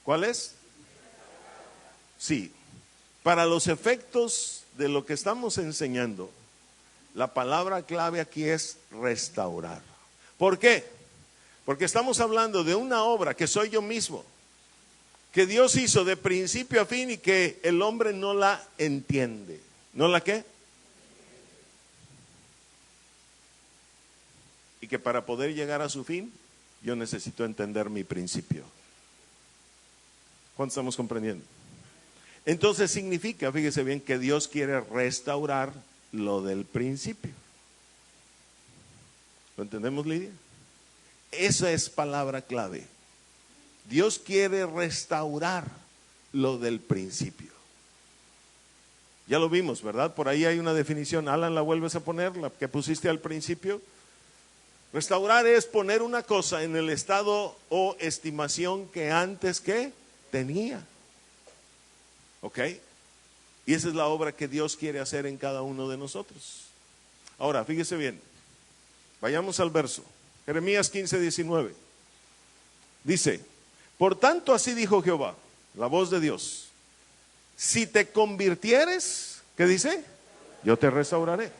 Speaker 1: ¿Cuál es? Sí, para los efectos de lo que estamos enseñando, la palabra clave aquí es restaurar. ¿Por qué? Porque estamos hablando de una obra que soy yo mismo, que Dios hizo de principio a fin y que el hombre no la entiende. ¿No la qué? Y que para poder llegar a su fin, yo necesito entender mi principio. ¿Cuánto estamos comprendiendo? Entonces significa, fíjese bien, que Dios quiere restaurar lo del principio. ¿Lo entendemos, Lidia? Esa es palabra clave. Dios quiere restaurar lo del principio. Ya lo vimos, ¿verdad? Por ahí hay una definición. Alan, ¿la vuelves a poner? La que pusiste al principio. Restaurar es poner una cosa en el estado o estimación que antes que tenía. ¿Ok? Y esa es la obra que Dios quiere hacer en cada uno de nosotros. Ahora, fíjese bien. Vayamos al verso. Jeremías 15:19. Dice: por tanto así dijo Jehová, la voz de Dios, si te convirtieres, ¿qué dice? Yo te restauraré.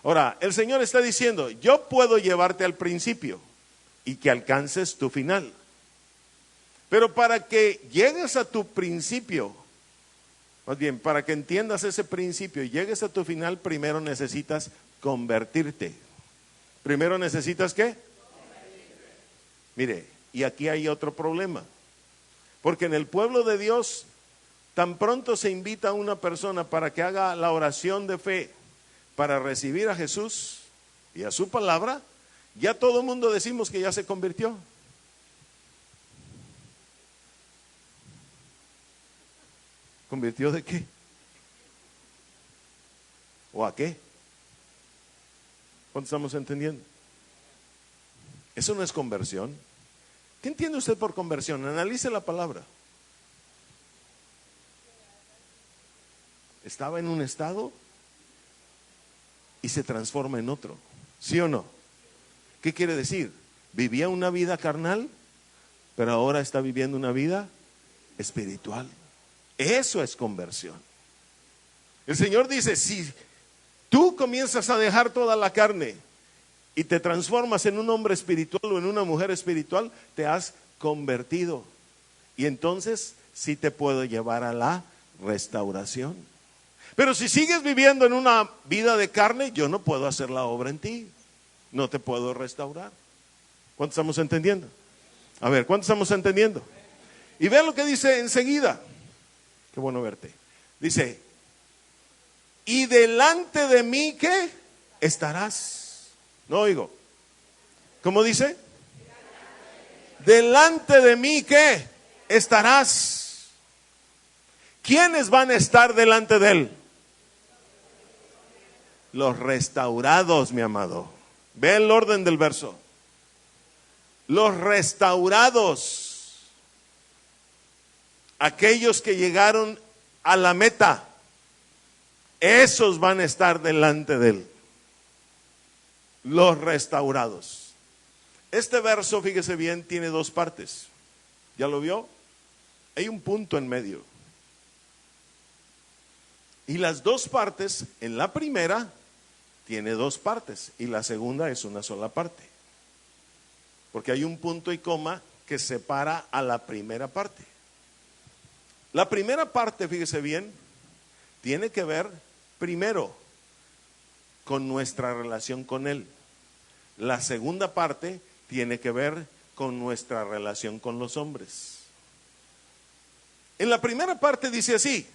Speaker 1: Ahora, el Señor está diciendo, yo puedo llevarte al principio y que alcances tu final. Pero para que llegues a tu principio, más bien, para que entiendas ese principio y llegues a tu final, primero necesitas convertirte. Primero necesitas ¿qué? Mire, y aquí hay otro problema. Porque en el pueblo de Dios, tan pronto se invita a una persona para que haga la oración de fe para recibir a Jesús y a su palabra, ya todo el mundo decimos que ya se convirtió. ¿Convirtió de qué? ¿O a qué? ¿Cuánto estamos entendiendo? Eso no es conversión. ¿Qué entiende usted por conversión? Analice la palabra. Estaba en un estado y se transforma en otro. ¿Sí o no? ¿Qué quiere decir? Vivía una vida carnal, pero ahora está viviendo una vida espiritual. Eso es conversión. El Señor dice, si tú comienzas a dejar toda la carne y te transformas en un hombre espiritual o en una mujer espiritual, te has convertido. Y entonces sí te puedo llevar a la restauración. Pero si sigues viviendo en una vida de carne, yo no puedo hacer la obra en ti. No te puedo restaurar. ¿Cuánto estamos entendiendo? A ver, ¿cuánto estamos entendiendo? Y vean lo que dice enseguida. Qué bueno verte. Dice, y delante de mí, ¿qué? Estarás. No oigo. ¿Cómo dice? Delante de mí, ¿qué? Estarás. ¿Quiénes van a estar delante de él? Los restaurados, mi amado. Ve el orden del verso. Los restaurados. Aquellos que llegaron a la meta. Esos van a estar delante de él. Los restaurados. Este verso, fíjese bien, tiene dos partes. ¿Ya lo vio? Hay un punto en medio. Y las dos partes, en la primera, tiene dos partes. Y la segunda es una sola parte. Porque hay un punto y coma que separa a la primera parte. La primera parte, fíjese bien, tiene que ver primero con nuestra relación con Él. La segunda parte tiene que ver con nuestra relación con los hombres. En la primera parte dice así: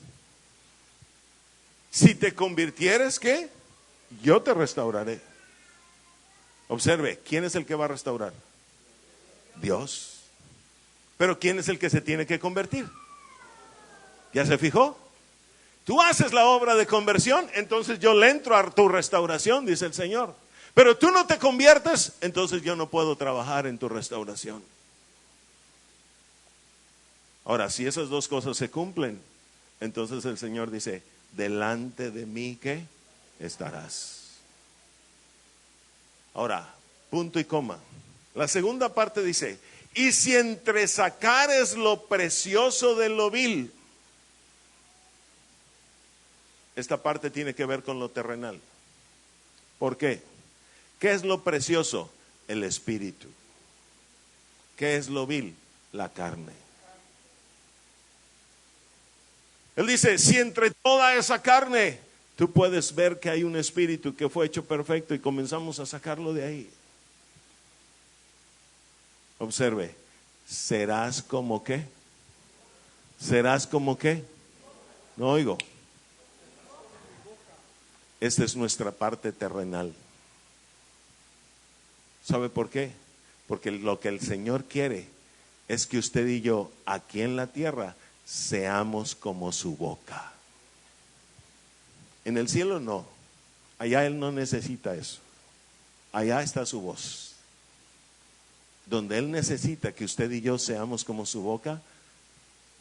Speaker 1: si te convirtieres, ¿qué? Yo te restauraré. Observe, ¿quién es el que va a restaurar? Dios. Pero ¿quién es el que se tiene que convertir? ¿Ya se fijó? Tú haces la obra de conversión, entonces yo le entro a tu restauración, dice el Señor. Pero tú no te conviertes, entonces yo no puedo trabajar en tu restauración. Ahora, si esas dos cosas se cumplen, entonces el Señor dice, delante de mí, ¿qué? Estarás. Ahora, punto y coma. La segunda parte dice, y si entresacares lo precioso de lo vil. Esta parte tiene que ver con lo terrenal. ¿Por qué? ¿Qué es lo precioso? El espíritu. ¿Qué es lo vil? La carne. Él dice, si entre toda esa carne tú puedes ver que hay un espíritu que fue hecho perfecto y comenzamos a sacarlo de ahí. Observe, serás como ¿qué? ¿Serás como qué? No oigo. Esta es nuestra parte terrenal. ¿Sabe por qué? Porque lo que el Señor quiere es que usted y yo aquí en la tierra seamos como su boca. En el cielo no. Allá Él no necesita eso. Allá está su voz. Donde Él necesita que usted y yo seamos como su boca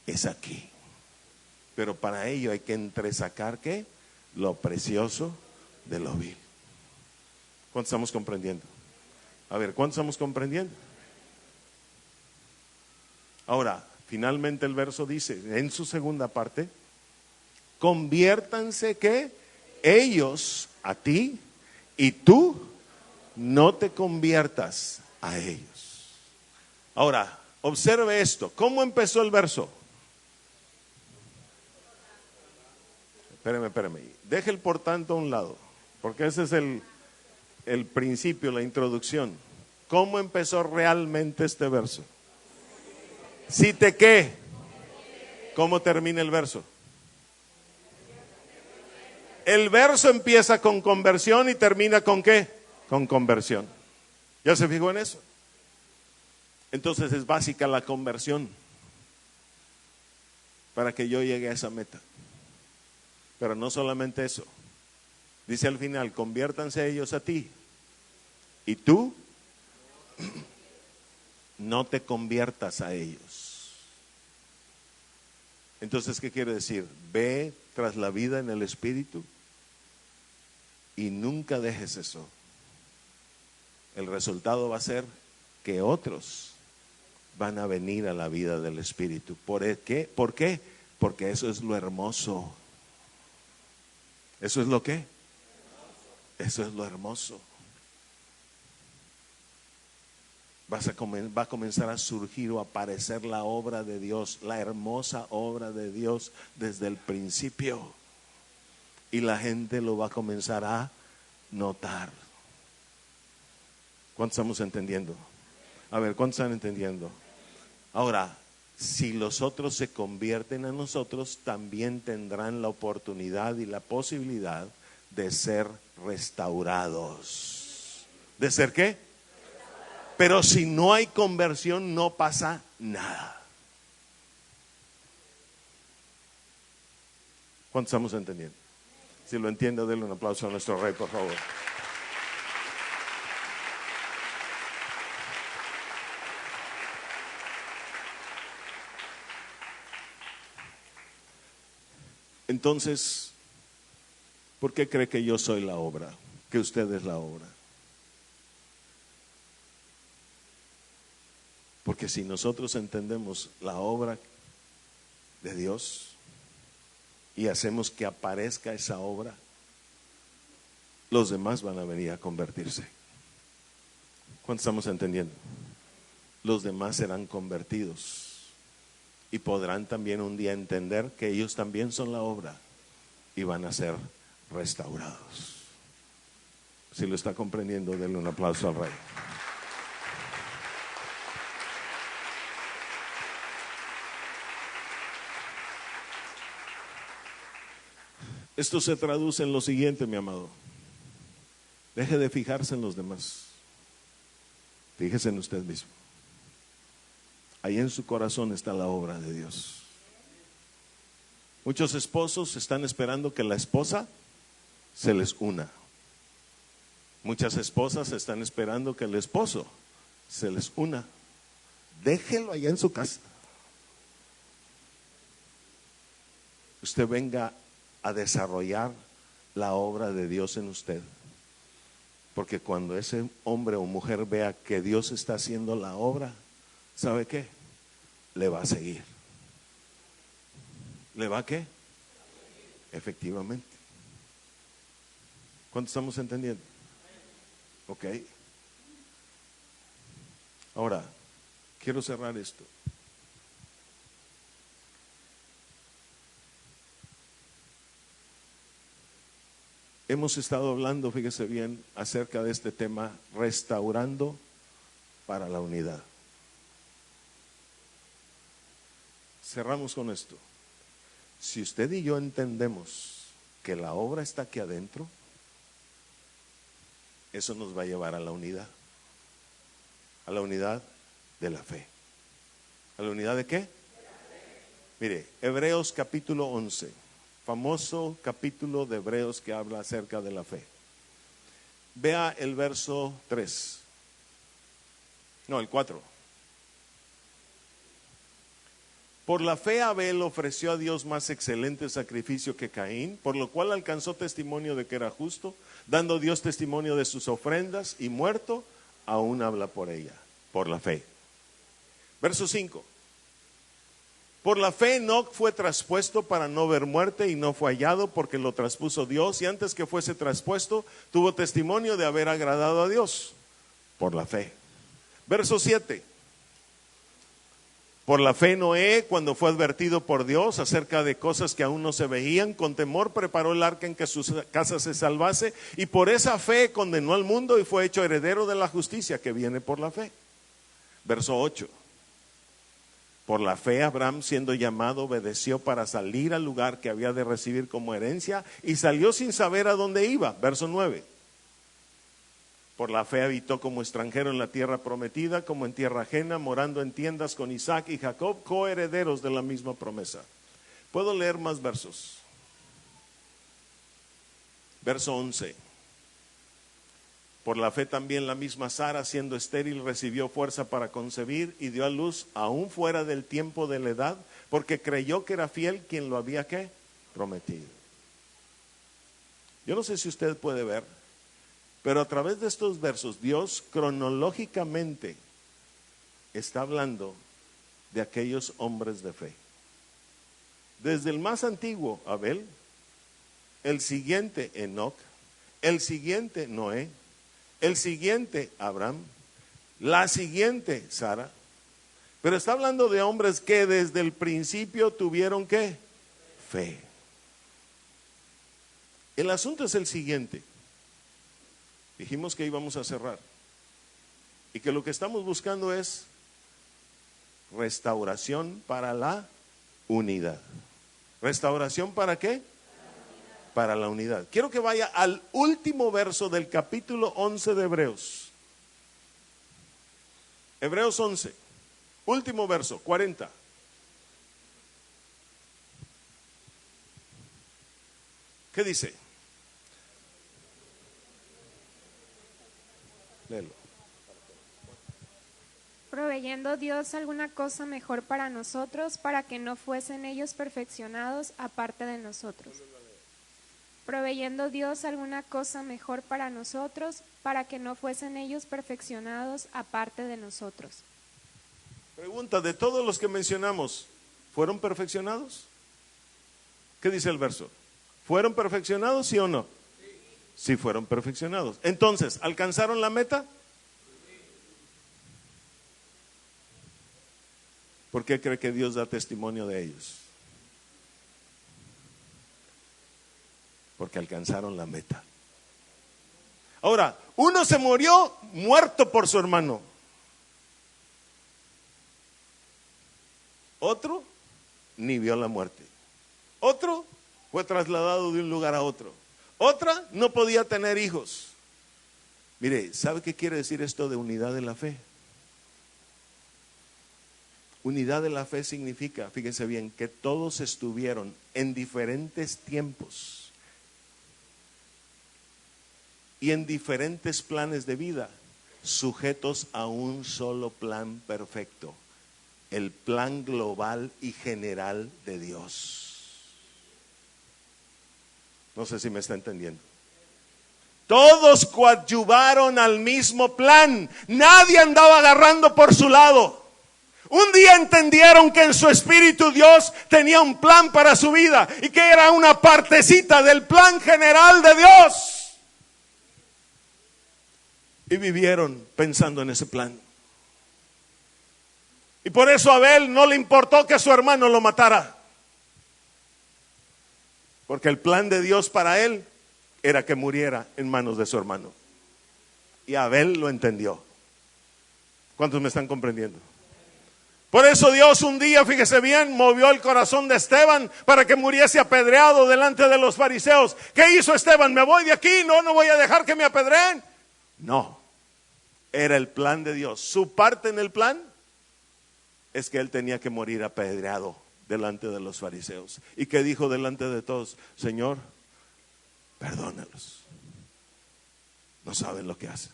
Speaker 1: es aquí. Pero para ello hay que entresacar ¿qué? Lo precioso de lo vil. ¿Cuánto estamos comprendiendo? A ver, ¿cuánto estamos comprendiendo? Ahora, finalmente el verso dice, en su segunda parte, conviértanse que ellos a ti y tú no te conviertas a ellos. Ahora, observe esto. ¿Cómo empezó el verso? Espérame. Deje el por tanto a un lado, porque ese es el principio, la introducción. ¿Cómo empezó realmente este verso? Si te qué. ¿Cómo termina el verso? El verso empieza con conversión y termina con ¿qué? Con conversión. ¿Ya se fijó en eso? Entonces es básica la conversión para que yo llegue a esa meta. Pero no solamente eso. Dice al final, conviértanse ellos a ti y tú no te conviertas a ellos. Entonces, ¿qué quiere decir? Ve tras la vida en el Espíritu y nunca dejes eso. El resultado va a ser que otros van a venir a la vida del Espíritu. ¿Por qué? ¿Por qué? Porque eso es lo hermoso. ¿Eso es lo qué? Eso es lo hermoso. Va a comenzar a surgir o a aparecer la obra de Dios, la hermosa obra de Dios desde el principio. Y la gente lo va a comenzar a notar. ¿Cuántos estamos entendiendo? A ver, ¿cuántos están entendiendo? Ahora, si los otros se convierten a nosotros, también tendrán la oportunidad y la posibilidad de ser restaurados. ¿De ser qué? Pero si no hay conversión, no pasa nada. ¿Cuántos estamos entendiendo? Si lo entiende, denle un aplauso a nuestro Rey, por favor. Entonces, ¿por qué cree que yo soy la obra? Que usted es la obra. Porque si nosotros entendemos la obra de Dios y hacemos que aparezca esa obra, los demás van a venir a convertirse. ¿Cuánto estamos entendiendo? Los demás serán convertidos y podrán también un día entender que ellos también son la obra y van a ser restaurados. Si lo está comprendiendo, denle un aplauso al Rey. Esto se traduce en lo siguiente, mi amado. Deje de fijarse en los demás. Fíjese en usted mismo. Ahí en su corazón está la obra de Dios. Muchos esposos están esperando que la esposa se les una. Muchas esposas están esperando que el esposo se les una. Déjelo allá en su casa. Usted venga a desarrollar la obra de Dios en usted. Porque cuando ese hombre o mujer vea que Dios está haciendo la obra, ¿sabe qué? Le va a seguir. ¿Le va a qué? Efectivamente. ¿Cuánto estamos entendiendo? Ok. Ahora, quiero cerrar esto. Hemos estado hablando, fíjese bien, acerca de este tema, restaurando para la unidad. cerramos con esto. Si usted y yo entendemos que la obra está aquí adentro, eso nos va a llevar a la unidad de la fe. ¿A la unidad de qué? Mire, Hebreos capítulo 11, famoso capítulo de Hebreos que habla acerca de la fe. Vea el verso 3. No, el 4. Por la fe Abel ofreció a Dios más excelente sacrificio que Caín, por lo cual alcanzó testimonio de que era justo, dando Dios testimonio de sus ofrendas, y muerto, aún habla por ella, por la fe. Verso 5. Por la fe Enoc fue traspuesto para no ver muerte y no fue hallado porque lo traspuso Dios, y antes que fuese traspuesto tuvo testimonio de haber agradado a Dios, por la fe. Verso 7. Por la fe Noé, cuando fue advertido por Dios acerca de cosas que aún no se veían, con temor preparó el arca en que su casa se salvase, y por esa fe condenó al mundo y fue hecho heredero de la justicia que viene por la fe. Verso 8. Por la fe Abraham, siendo llamado, obedeció para salir al lugar que había de recibir como herencia, y salió sin saber a dónde iba. Verso 9. Por la fe habitó como extranjero en la tierra prometida, como en tierra ajena, morando en tiendas con Isaac y Jacob, coherederos de la misma promesa. Puedo leer más versos. Verso 11. Por la fe también la misma Sara, siendo estéril, recibió fuerza para concebir y dio a luz aún fuera del tiempo de la edad, porque creyó que era fiel quien lo había ¿qué? Prometido. Yo no sé si usted puede ver, pero a través de estos versos Dios cronológicamente está hablando de aquellos hombres de fe. Desde el más antiguo, Abel, el siguiente, Enoc, el siguiente, Noé, el siguiente, Abraham, la siguiente, Sara. Pero está hablando de hombres que desde el principio tuvieron ¿qué? Fe. El asunto es el siguiente. Dijimos que íbamos a cerrar y que lo que estamos buscando es restauración para la unidad. ¿Restauración para qué? Para la unidad. Quiero que vaya al último verso del capítulo 11 de Hebreos. Hebreos 11, último verso, 40. ¿Qué dice? Léelo.
Speaker 2: Proveyendo Dios alguna cosa mejor para nosotros, para que no fuesen ellos perfeccionados aparte de nosotros. Proveyendo Dios alguna cosa mejor para nosotros, para que no fuesen ellos perfeccionados aparte de nosotros.
Speaker 1: Pregunta, de todos los que mencionamos, ¿fueron perfeccionados? ¿Qué dice el verso? ¿Fueron perfeccionados, sí o no? Sí fueron perfeccionados. Entonces, ¿alcanzaron la meta? ¿Por qué cree que Dios da testimonio de ellos? Porque alcanzaron la meta. Ahora, uno se murió muerto por su hermano. Otro ni vio la muerte. Otro fue trasladado de un lugar a otro. Otra no podía tener hijos. Mire, ¿sabe qué quiere decir esto de unidad de la fe? Unidad de la fe significa, fíjense bien, que todos estuvieron en diferentes tiempos y en diferentes planes de vida, sujetos a un solo plan perfecto, el plan global y general de Dios. No sé si me está entendiendo. Todos coadyuvaron al mismo plan. Nadie andaba agarrando por su lado. Un día entendieron que en su espíritu Dios tenía un plan para su vida y que era una partecita del plan general de Dios. Y vivieron pensando en ese plan. Y por eso a Abel no le importó que su hermano lo matara. Porque el plan de Dios para él era que muriera en manos de su hermano. Y Abel lo entendió. ¿Cuántos me están comprendiendo? Por eso Dios un día, fíjese bien, movió el corazón de Esteban para que muriese apedreado delante de los fariseos. ¿Qué hizo Esteban? ¿Me voy de aquí? No voy a dejar que me apedreen. No, era el plan de Dios. Su parte en el plan es que él tenía que morir apedreado delante de los fariseos. ¿Y qué dijo delante de todos? Señor, perdónalos. No saben lo que hacen.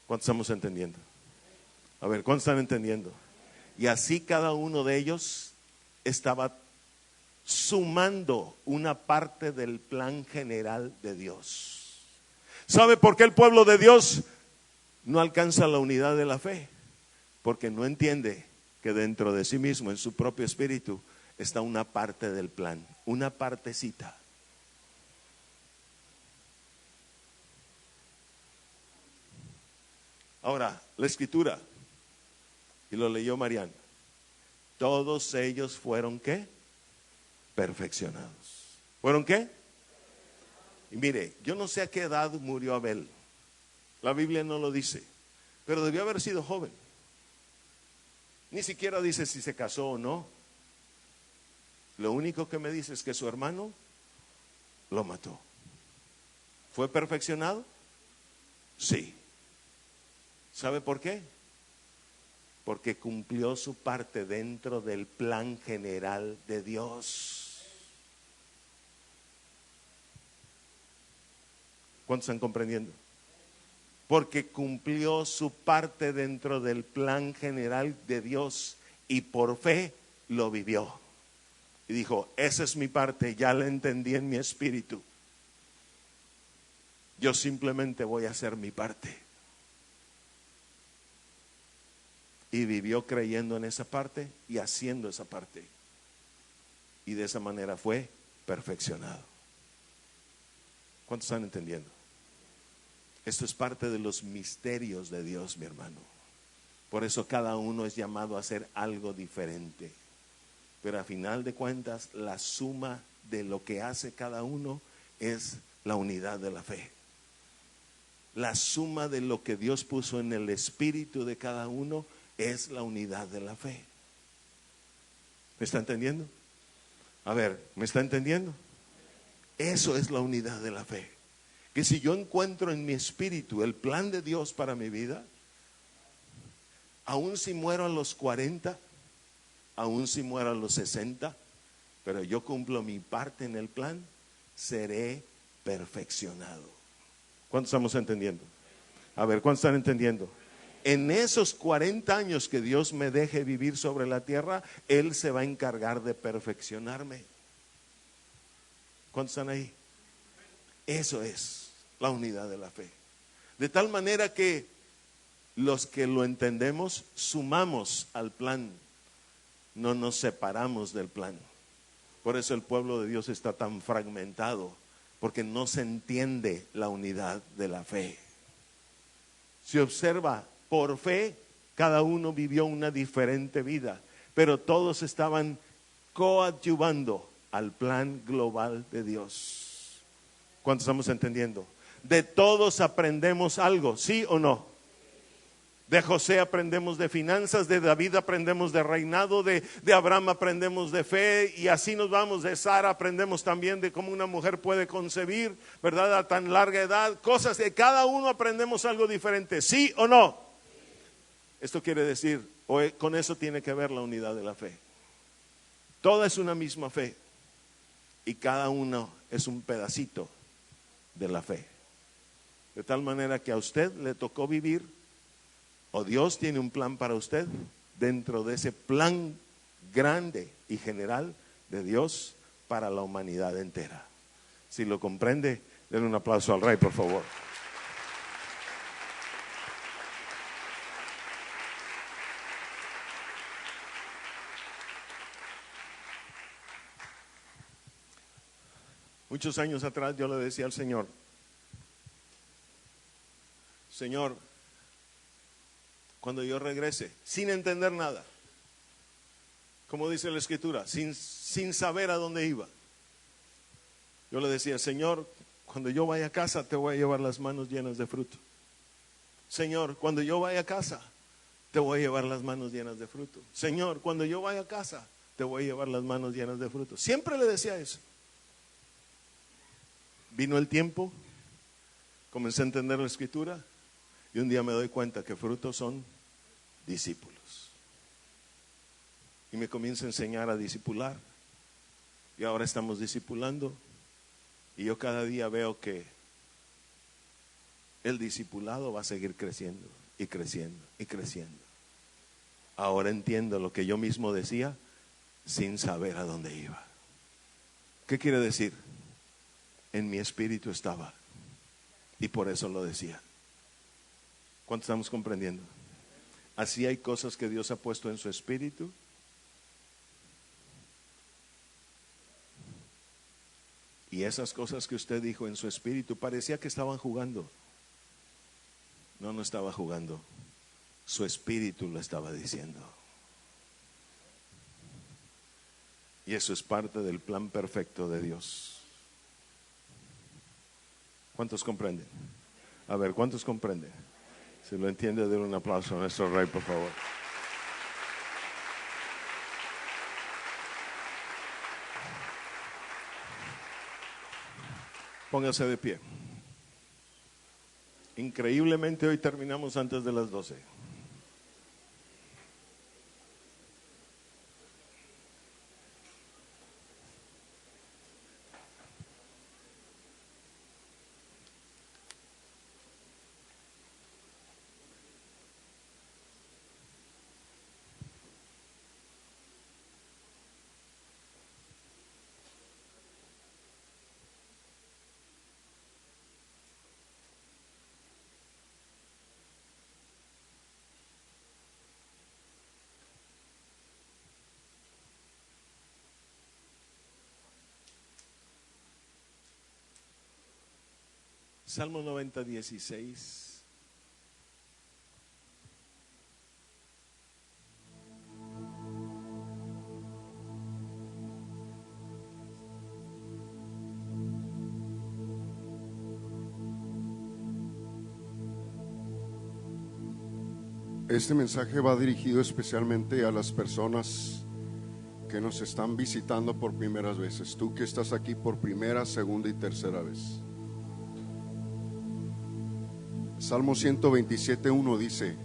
Speaker 1: ¿Cuántos estamos entendiendo? A ver, ¿cuántos están entendiendo? Y así cada uno de ellos estaba sumando una parte del plan general de Dios. ¿Sabe por qué el pueblo de Dios no alcanza la unidad de la fe? Porque no entiende que dentro de sí mismo, en su propio espíritu, está una parte del plan, una partecita. Ahora, la escritura, y lo leyó Mariana, todos ellos fueron ¿qué? Perfeccionados. ¿Fueron qué? Y mire, yo no sé a qué edad murió Abel. La Biblia no lo dice, pero debió haber sido joven. Ni siquiera dice si se casó o no. Lo único que me dice es que su hermano lo mató. ¿Fue perfeccionado? Sí. ¿Sabe por qué? Porque cumplió su parte dentro del plan general de Dios. ¿Cuántos están comprendiendo? Porque cumplió su parte dentro del plan general de Dios y por fe lo vivió. Y dijo, esa es mi parte, ya la entendí en mi espíritu. Yo simplemente voy a hacer mi parte. Y vivió creyendo en esa parte y haciendo esa parte. Y de esa manera fue perfeccionado. ¿Cuántos están entendiendo? Esto es parte de los misterios de Dios, mi hermano. Por eso cada uno es llamado a hacer algo diferente. Pero a final de cuentas, la suma de lo que hace cada uno es la unidad de la fe. La suma de lo que Dios puso en el espíritu de cada uno es la unidad de la fe. ¿Me está entendiendo? A ver, ¿me está entendiendo? Eso es la unidad de la fe. Que si yo encuentro en mi espíritu el plan de Dios para mi vida, aun si muero a los 40, aun si muero a los 60, pero yo cumplo mi parte en el plan, seré perfeccionado. ¿Cuántos estamos entendiendo? A ver, ¿cuántos están entendiendo? En esos 40 años que Dios me deje vivir sobre la tierra, Él se va a encargar de perfeccionarme. ¿Cuántos están ahí? Eso es la unidad de la fe. De tal manera que los que lo entendemos, sumamos al plan, no nos separamos del plan. Por eso el pueblo de Dios está tan fragmentado, porque no se entiende la unidad de la fe. Se observa, por fe, cada uno vivió una diferente vida, pero todos estaban coadyuvando al plan global de Dios. ¿Cuántos estamos entendiendo? De todos aprendemos algo, ¿sí o no? De José aprendemos de finanzas, de David aprendemos de reinado, de Abraham aprendemos de fe, y así nos vamos. De Sara aprendemos también de cómo una mujer puede concebir, ¿verdad? A tan larga edad, cosas de cada uno aprendemos algo diferente, ¿sí o no? Esto quiere decir, con eso tiene que ver la unidad de la fe. Toda es una misma fe y cada uno es un pedacito de la fe. De tal manera que a usted le tocó vivir, o Dios tiene un plan para usted dentro de ese plan grande y general de Dios para la humanidad entera. Si lo comprende, denle un aplauso al Rey, por favor. Muchos años atrás yo le decía al Señor, Señor, cuando yo regrese, sin entender nada, como dice la Escritura, sin saber a dónde iba, yo le decía, Señor, cuando yo vaya a casa te voy a llevar las manos llenas de fruto. Señor, cuando yo vaya a casa te voy a llevar las manos llenas de fruto. Señor, cuando yo vaya a casa, te voy a llevar las manos llenas de fruto. Siempre le decía eso. Vino el tiempo, comencé a entender la escritura y un día me doy cuenta que frutos son discípulos. Y me comienza a enseñar a discipular. Y ahora estamos discipulando. Y yo cada día veo que el discipulado va a seguir creciendo y creciendo y creciendo. Ahora entiendo lo que yo mismo decía sin saber a dónde iba. ¿Qué quiere decir? En mi espíritu estaba y por eso lo decía. ¿Cuánto estamos comprendiendo? Así hay cosas que Dios ha puesto en su espíritu. Y esas cosas que usted dijo en su espíritu parecía que estaban jugando. No, no estaba jugando. Su espíritu lo estaba diciendo. Y eso es parte del plan perfecto de Dios. ¿Cuántos comprenden? A ver, ¿cuántos comprenden? Si lo entiende, denle un aplauso a nuestro Rey, por favor. Póngase de pie. Increíblemente hoy terminamos antes de las 12. Salmo 90, 16.
Speaker 3: Este mensaje va dirigido especialmente a las personas que nos están visitando por primeras veces. Tú que estás aquí por primera, segunda y tercera vez. Salmo 127:1 dice: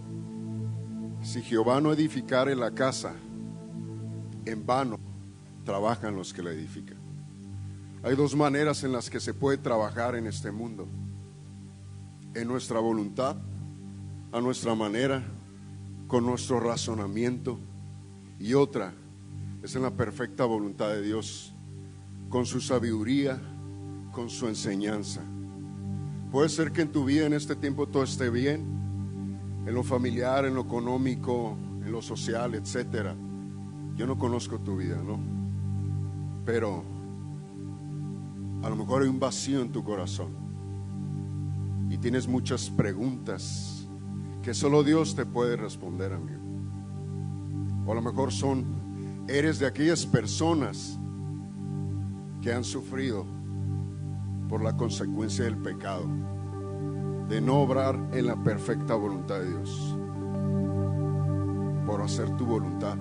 Speaker 3: si Jehová no edificare la casa, en vano trabajan los que la edifican. Hay dos maneras en las que se puede trabajar en este mundo: en nuestra voluntad, a nuestra manera, con nuestro razonamiento, y otra es en la perfecta voluntad de Dios, con su sabiduría, con su enseñanza. Puede ser que en tu vida en este tiempo todo esté bien, en lo familiar, en lo económico, en lo social, etcétera. Yo no conozco tu vida, ¿no? Pero a lo mejor hay un vacío en tu corazón y tienes muchas preguntas que solo Dios te puede responder, amigo. O a lo mejor eres de aquellas personas que han sufrido por la consecuencia del pecado, de no obrar en la perfecta voluntad de Dios, por hacer tu voluntad.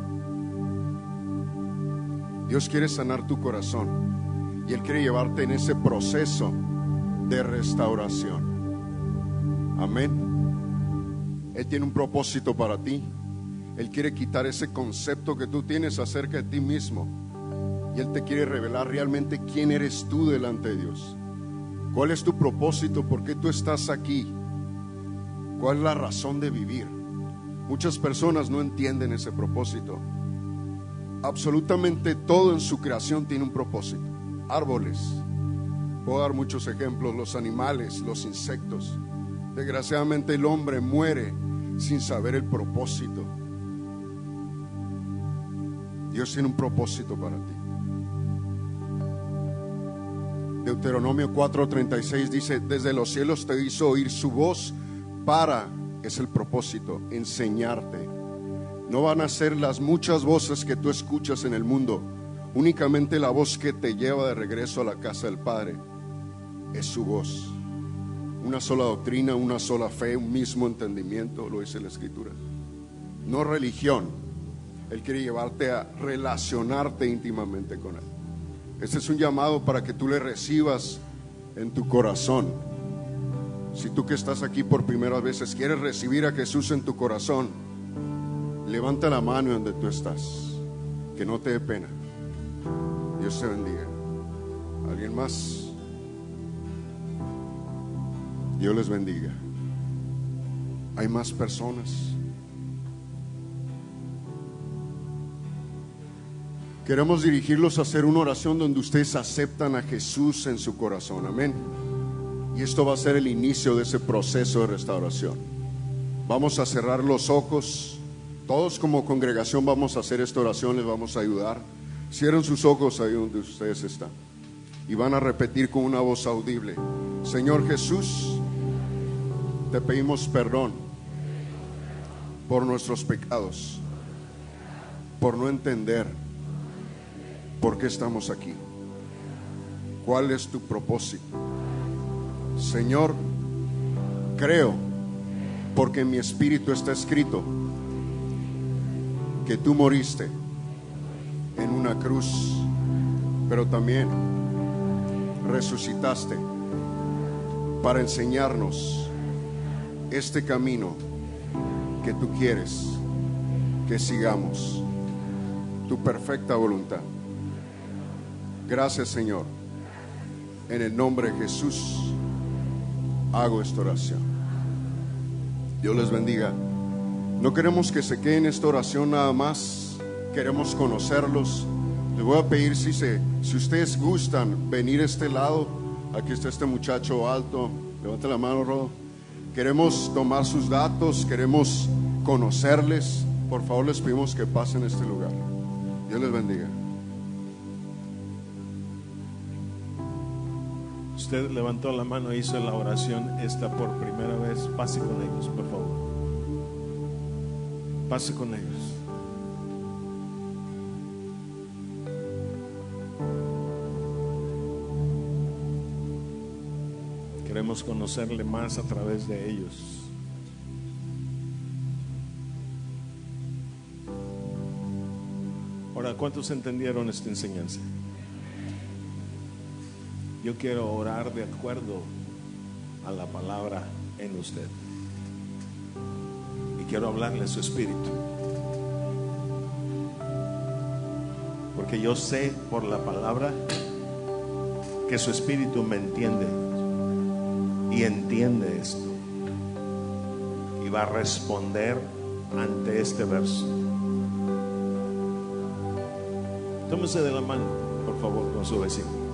Speaker 3: Dios quiere sanar tu corazón y Él quiere llevarte en ese proceso de restauración. Amén. Él tiene un propósito para ti. Él quiere quitar ese concepto que tú tienes acerca de ti mismo, y Él te quiere revelar realmente quién eres tú delante de Dios. ¿Cuál es tu propósito? ¿Por qué tú estás aquí? ¿Cuál es la razón de vivir? Muchas personas no entienden ese propósito. Absolutamente todo en su creación tiene un propósito. Árboles, puedo dar muchos ejemplos, los animales, los insectos. Desgraciadamente el hombre muere sin saber el propósito. Dios tiene un propósito para ti. Deuteronomio 4:36 dice: desde los cielos te hizo oír su voz es el propósito, enseñarte. No van a ser las muchas voces que tú escuchas en el mundo, únicamente la voz que te lleva de regreso a la casa del Padre es su voz. Una sola doctrina, una sola fe, un mismo entendimiento, lo dice la Escritura. no religión. Él quiere llevarte a relacionarte íntimamente con Él. Este es un llamado para que tú le recibas en tu corazón. Si tú que estás aquí por primeras veces quieres recibir a Jesús en tu corazón, levanta la mano donde tú estás, que no te dé pena. Dios te bendiga. ¿Alguien más? Dios les bendiga. ¿Hay más personas? Queremos dirigirlos a hacer una oración donde ustedes aceptan a Jesús en su corazón. Amén. Y esto va a ser el inicio de ese proceso de restauración. Vamos a cerrar los ojos. Todos como congregación vamos a hacer esta oración, les vamos a ayudar. Cierren sus ojos ahí donde ustedes están. Y van a repetir con una voz audible: Señor Jesús, te pedimos perdón por nuestros pecados, por no entender por qué estamos aquí. ¿Cuál es tu propósito? Señor, creo, porque en mi espíritu está escrito que tú moriste en una cruz, pero también resucitaste para enseñarnos este camino que tú quieres que sigamos, tu perfecta voluntad. Gracias, Señor. En el nombre de Jesús hago esta oración. Dios les bendiga. No queremos que se quede en esta oración nada más, queremos conocerlos. Les voy a pedir si ustedes gustan venir a este lado. Aquí está este muchacho alto, levante la mano, Rodo. Queremos tomar sus datos, queremos conocerles. Por favor, les pedimos que pasen a este lugar. Dios les bendiga.
Speaker 1: Usted levantó la mano e hizo la oración esta por primera vez. Pase con ellos, por favor. Pase con ellos. Queremos conocerle más a través de ellos. Ahora, ¿cuántos entendieron esta enseñanza? Yo quiero orar de acuerdo a la palabra en usted. Y quiero hablarle a su espíritu. Porque yo sé por la palabra que su espíritu me entiende. Y entiende esto. Y va a responder ante este verso. Tómese de la mano, por favor, con su vecino.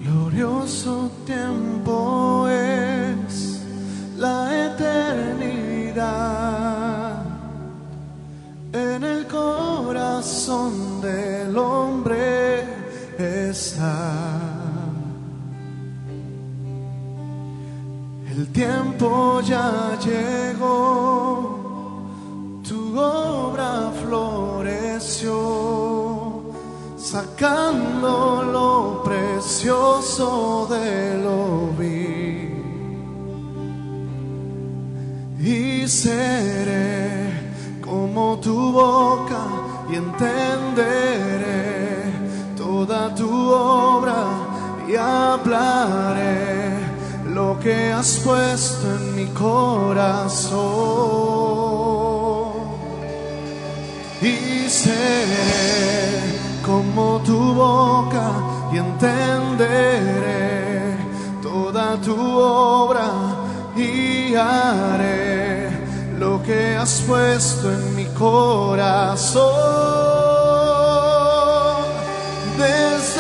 Speaker 4: Glorioso tiempo es la eternidad, en el corazón del hombre está. El tiempo ya llegó, tu obra floreció, sacando lo precioso de lo vil. Y seré como tu boca y entenderé toda tu obra y hablaré lo que has puesto en mi corazón. Y seré como tu boca y entenderé toda tu obra y haré lo que has puesto en mi corazón. Desde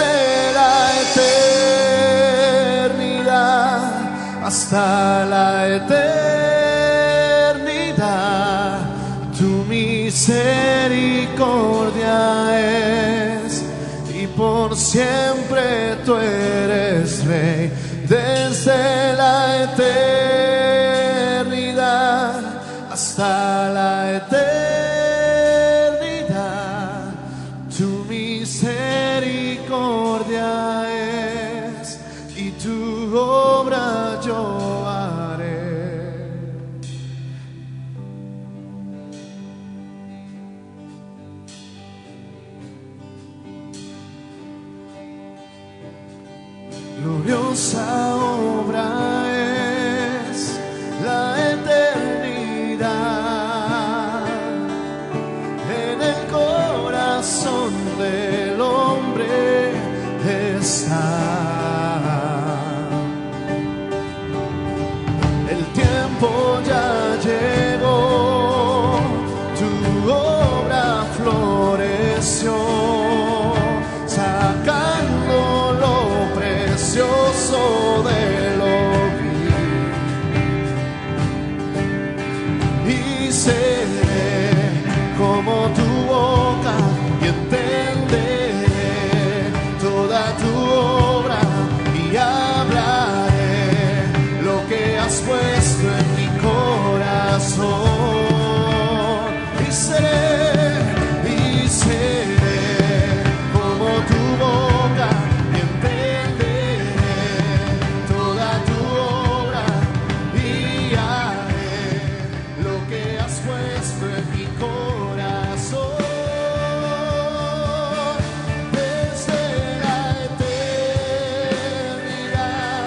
Speaker 4: por siempre tú eres Rey, desde la eternidad hasta la eternidad. Tu misericordia es y tu obra yo haré. Gloriosa obra es la eternidad, en el corazón del hombre está. El tiempo ya llegó, tu obra floreció, sacando lo precioso de lo vil. Y seré como tu boca y entenderé toda tu obra y hablaré lo que has puesto en mi corazón. Y seré como tu boca y entenderé toda tu obra y haré lo que has puesto en mi corazón. Desde la eternidad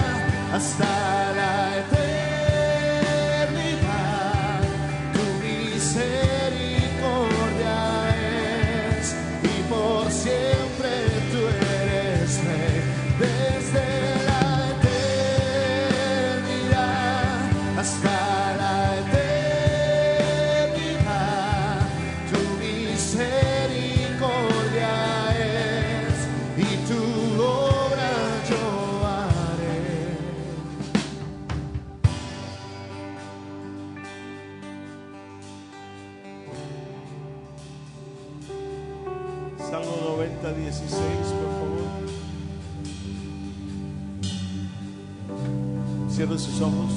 Speaker 4: hasta la eternidad, tu misericordia es y por siempre tú eres Rey. Desde la eternidad hasta la eternidad, tu misericordia es y tu obra yo haré.
Speaker 1: Salmo 90, 16, por favor. Cierre sus ojos.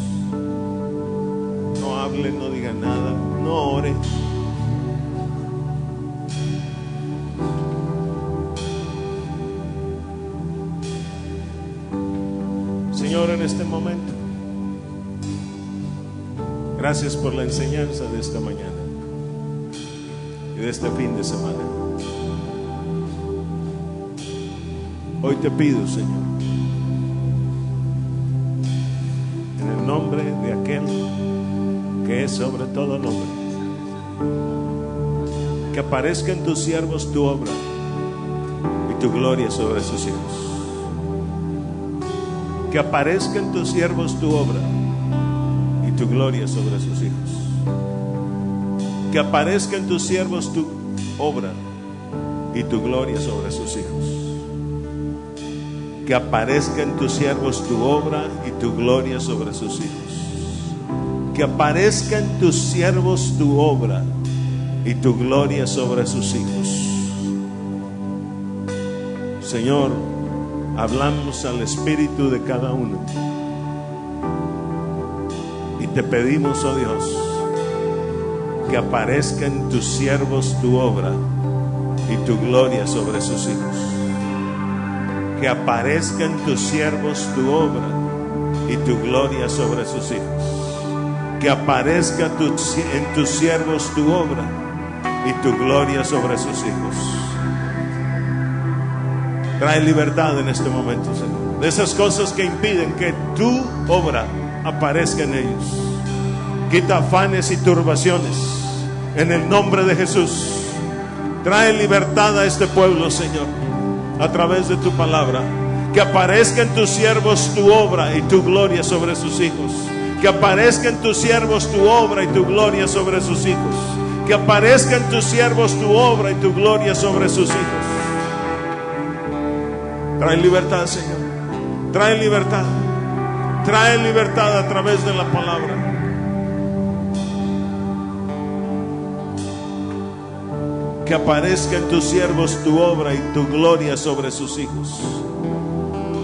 Speaker 1: No hable, no diga nada, no ore. Señor, en este momento, gracias por la enseñanza de esta mañana y de este fin de semana. Hoy te pido, Señor, en el nombre de aquel que es sobre todo nombre, que aparezca en tus siervos tu obra y tu gloria sobre sus hijos. Que aparezca en tus siervos tu obra y tu gloria sobre sus hijos. Que aparezca en tus siervos tu obra y tu gloria sobre sus hijos. Que aparezca en tus siervos tu obra y tu gloria sobre sus hijos. Que aparezca en tus siervos tu obra y tu gloria sobre sus hijos. Señor, hablamos al espíritu de cada uno y te pedimos, oh Dios, que aparezca en tus siervos tu obra y tu gloria sobre sus hijos. Que aparezca en tus siervos tu obra y tu gloria sobre sus hijos. Que aparezca en tus siervos tu obra y tu gloria sobre sus hijos. Trae libertad en este momento, Señor, de esas cosas que impiden que tu obra aparezca en ellos. Quita afanes y turbaciones en el nombre de Jesús. Trae libertad a este pueblo, Señor, a través de tu palabra. Que aparezca en tus siervos tu obra y tu gloria sobre sus hijos. Que aparezca en tus siervos tu obra y tu gloria sobre sus hijos. Que aparezca en tus siervos tu obra y tu gloria sobre sus hijos. Trae libertad, Señor. Trae libertad. Trae libertad a través de la palabra. Que aparezca en tus siervos tu obra y tu gloria sobre sus hijos.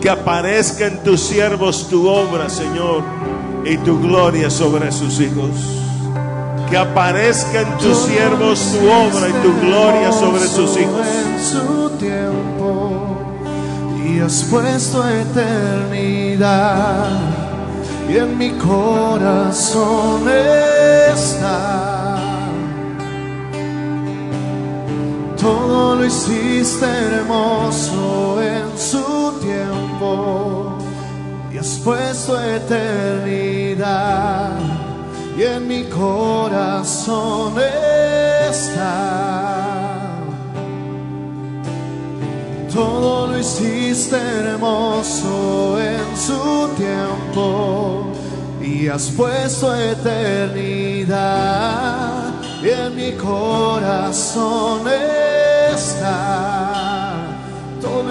Speaker 1: Que aparezca en tus siervos tu obra, Señor, y tu gloria sobre sus hijos. Que aparezca en tus siervos tu obra y tu gloria sobre sus hijos.
Speaker 4: En su tiempo, y has puesto eternidad, y en mi corazón está. Todo lo hiciste hermoso en su tiempo, y has puesto eternidad, y en mi corazón está. Todo lo hiciste hermoso en su tiempo, y has puesto eternidad, y en mi corazón está. Todo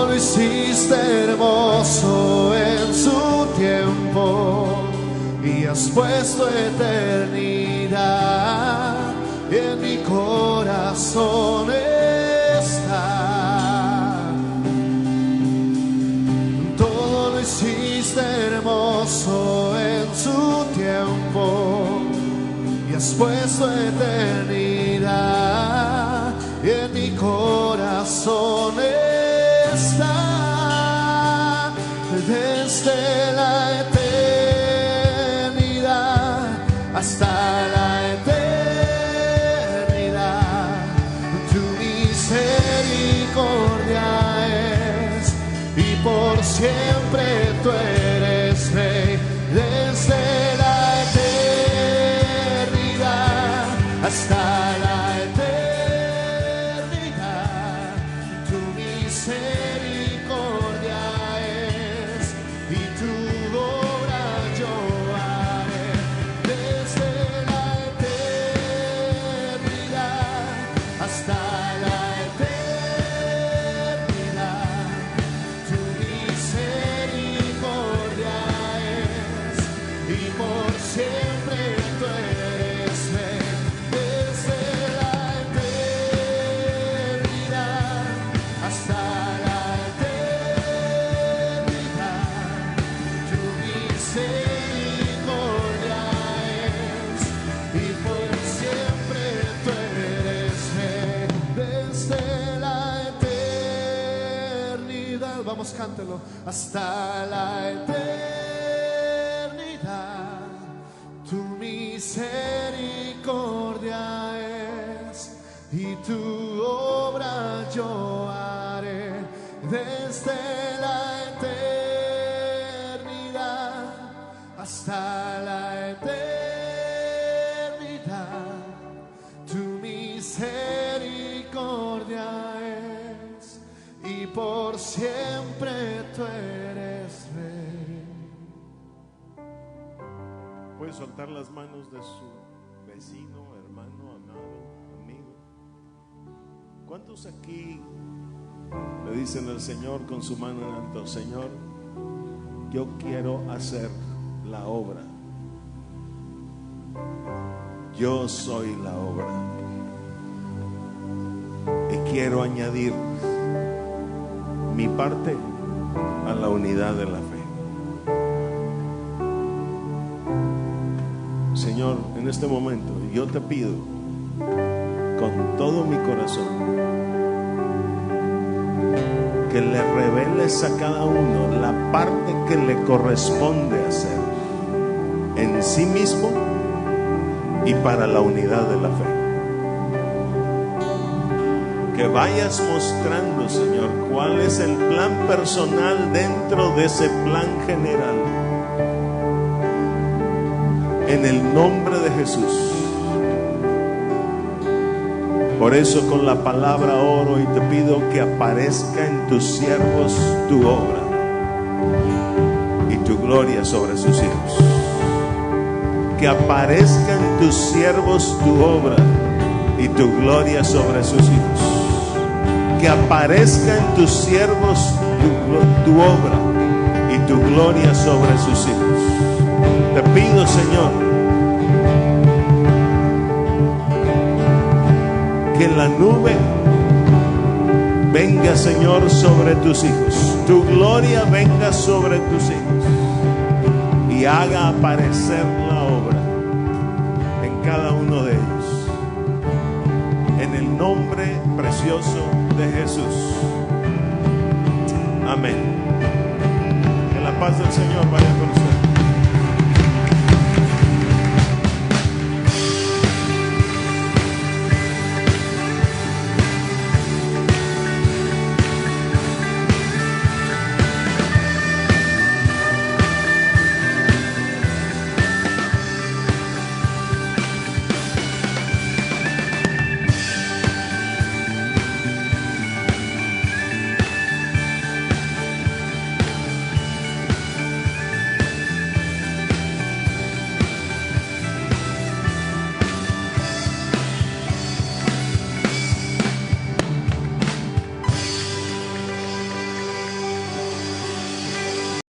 Speaker 4: lo hiciste hermoso en su tiempo, y has puesto eternidad, y en mi corazón está. Todo lo hiciste hermoso en su tiempo, y has puesto eternidad, y en mi corazón está. Desde la eternidad hasta la eternidad, tu misericordia es, y por siempre tú eres Rey. Desde la eternidad hasta la eternidad, tu misericordia es, y tu obra yo haré. Desde la eternidad hasta la eternidad, tu misericordia es, y por siempre tú eres Rey. Desde la eternidad hasta la eternidad, tu misericordia es, y por siempre tú eres Rey. Desde la eternidad, vamos, cántelo, hasta la eternidad, tu misericordia es, y tu obra yo haré. Desde la eternidad hasta la eternidad, tu misericordia es, y por siempre tú eres Rey.
Speaker 1: Puede soltar las manos de su vecino, hermano, amado, amigo. ¿Cuántos aquí le dicen al Señor con su mano en alto: Señor, yo quiero hacer la obra? Yo soy la obra y quiero añadir mi parte a la unidad de la fe. Señor, en este momento yo te pido con todo mi corazón que le reveles a cada uno la parte que le corresponde hacer en sí mismo y para la unidad de la fe. Que vayas mostrando, Señor, cuál es el plan personal dentro de ese plan general. En el nombre de Jesús. Por eso con la palabra oro y te pido que aparezca en tus siervos tu obra y tu gloria sobre sus hijos. Que aparezca en tus siervos tu obra y tu gloria sobre sus hijos. Que aparezca en tus siervos tu obra y tu gloria sobre sus hijos. Te pido, Señor, Que la nube venga, Señor, sobre tus hijos. Tu gloria venga sobre tus hijos y haga aparecer la obra en cada uno de ellos. En el nombre precioso de Jesús. Amén. Que la paz del Señor vaya con ustedes.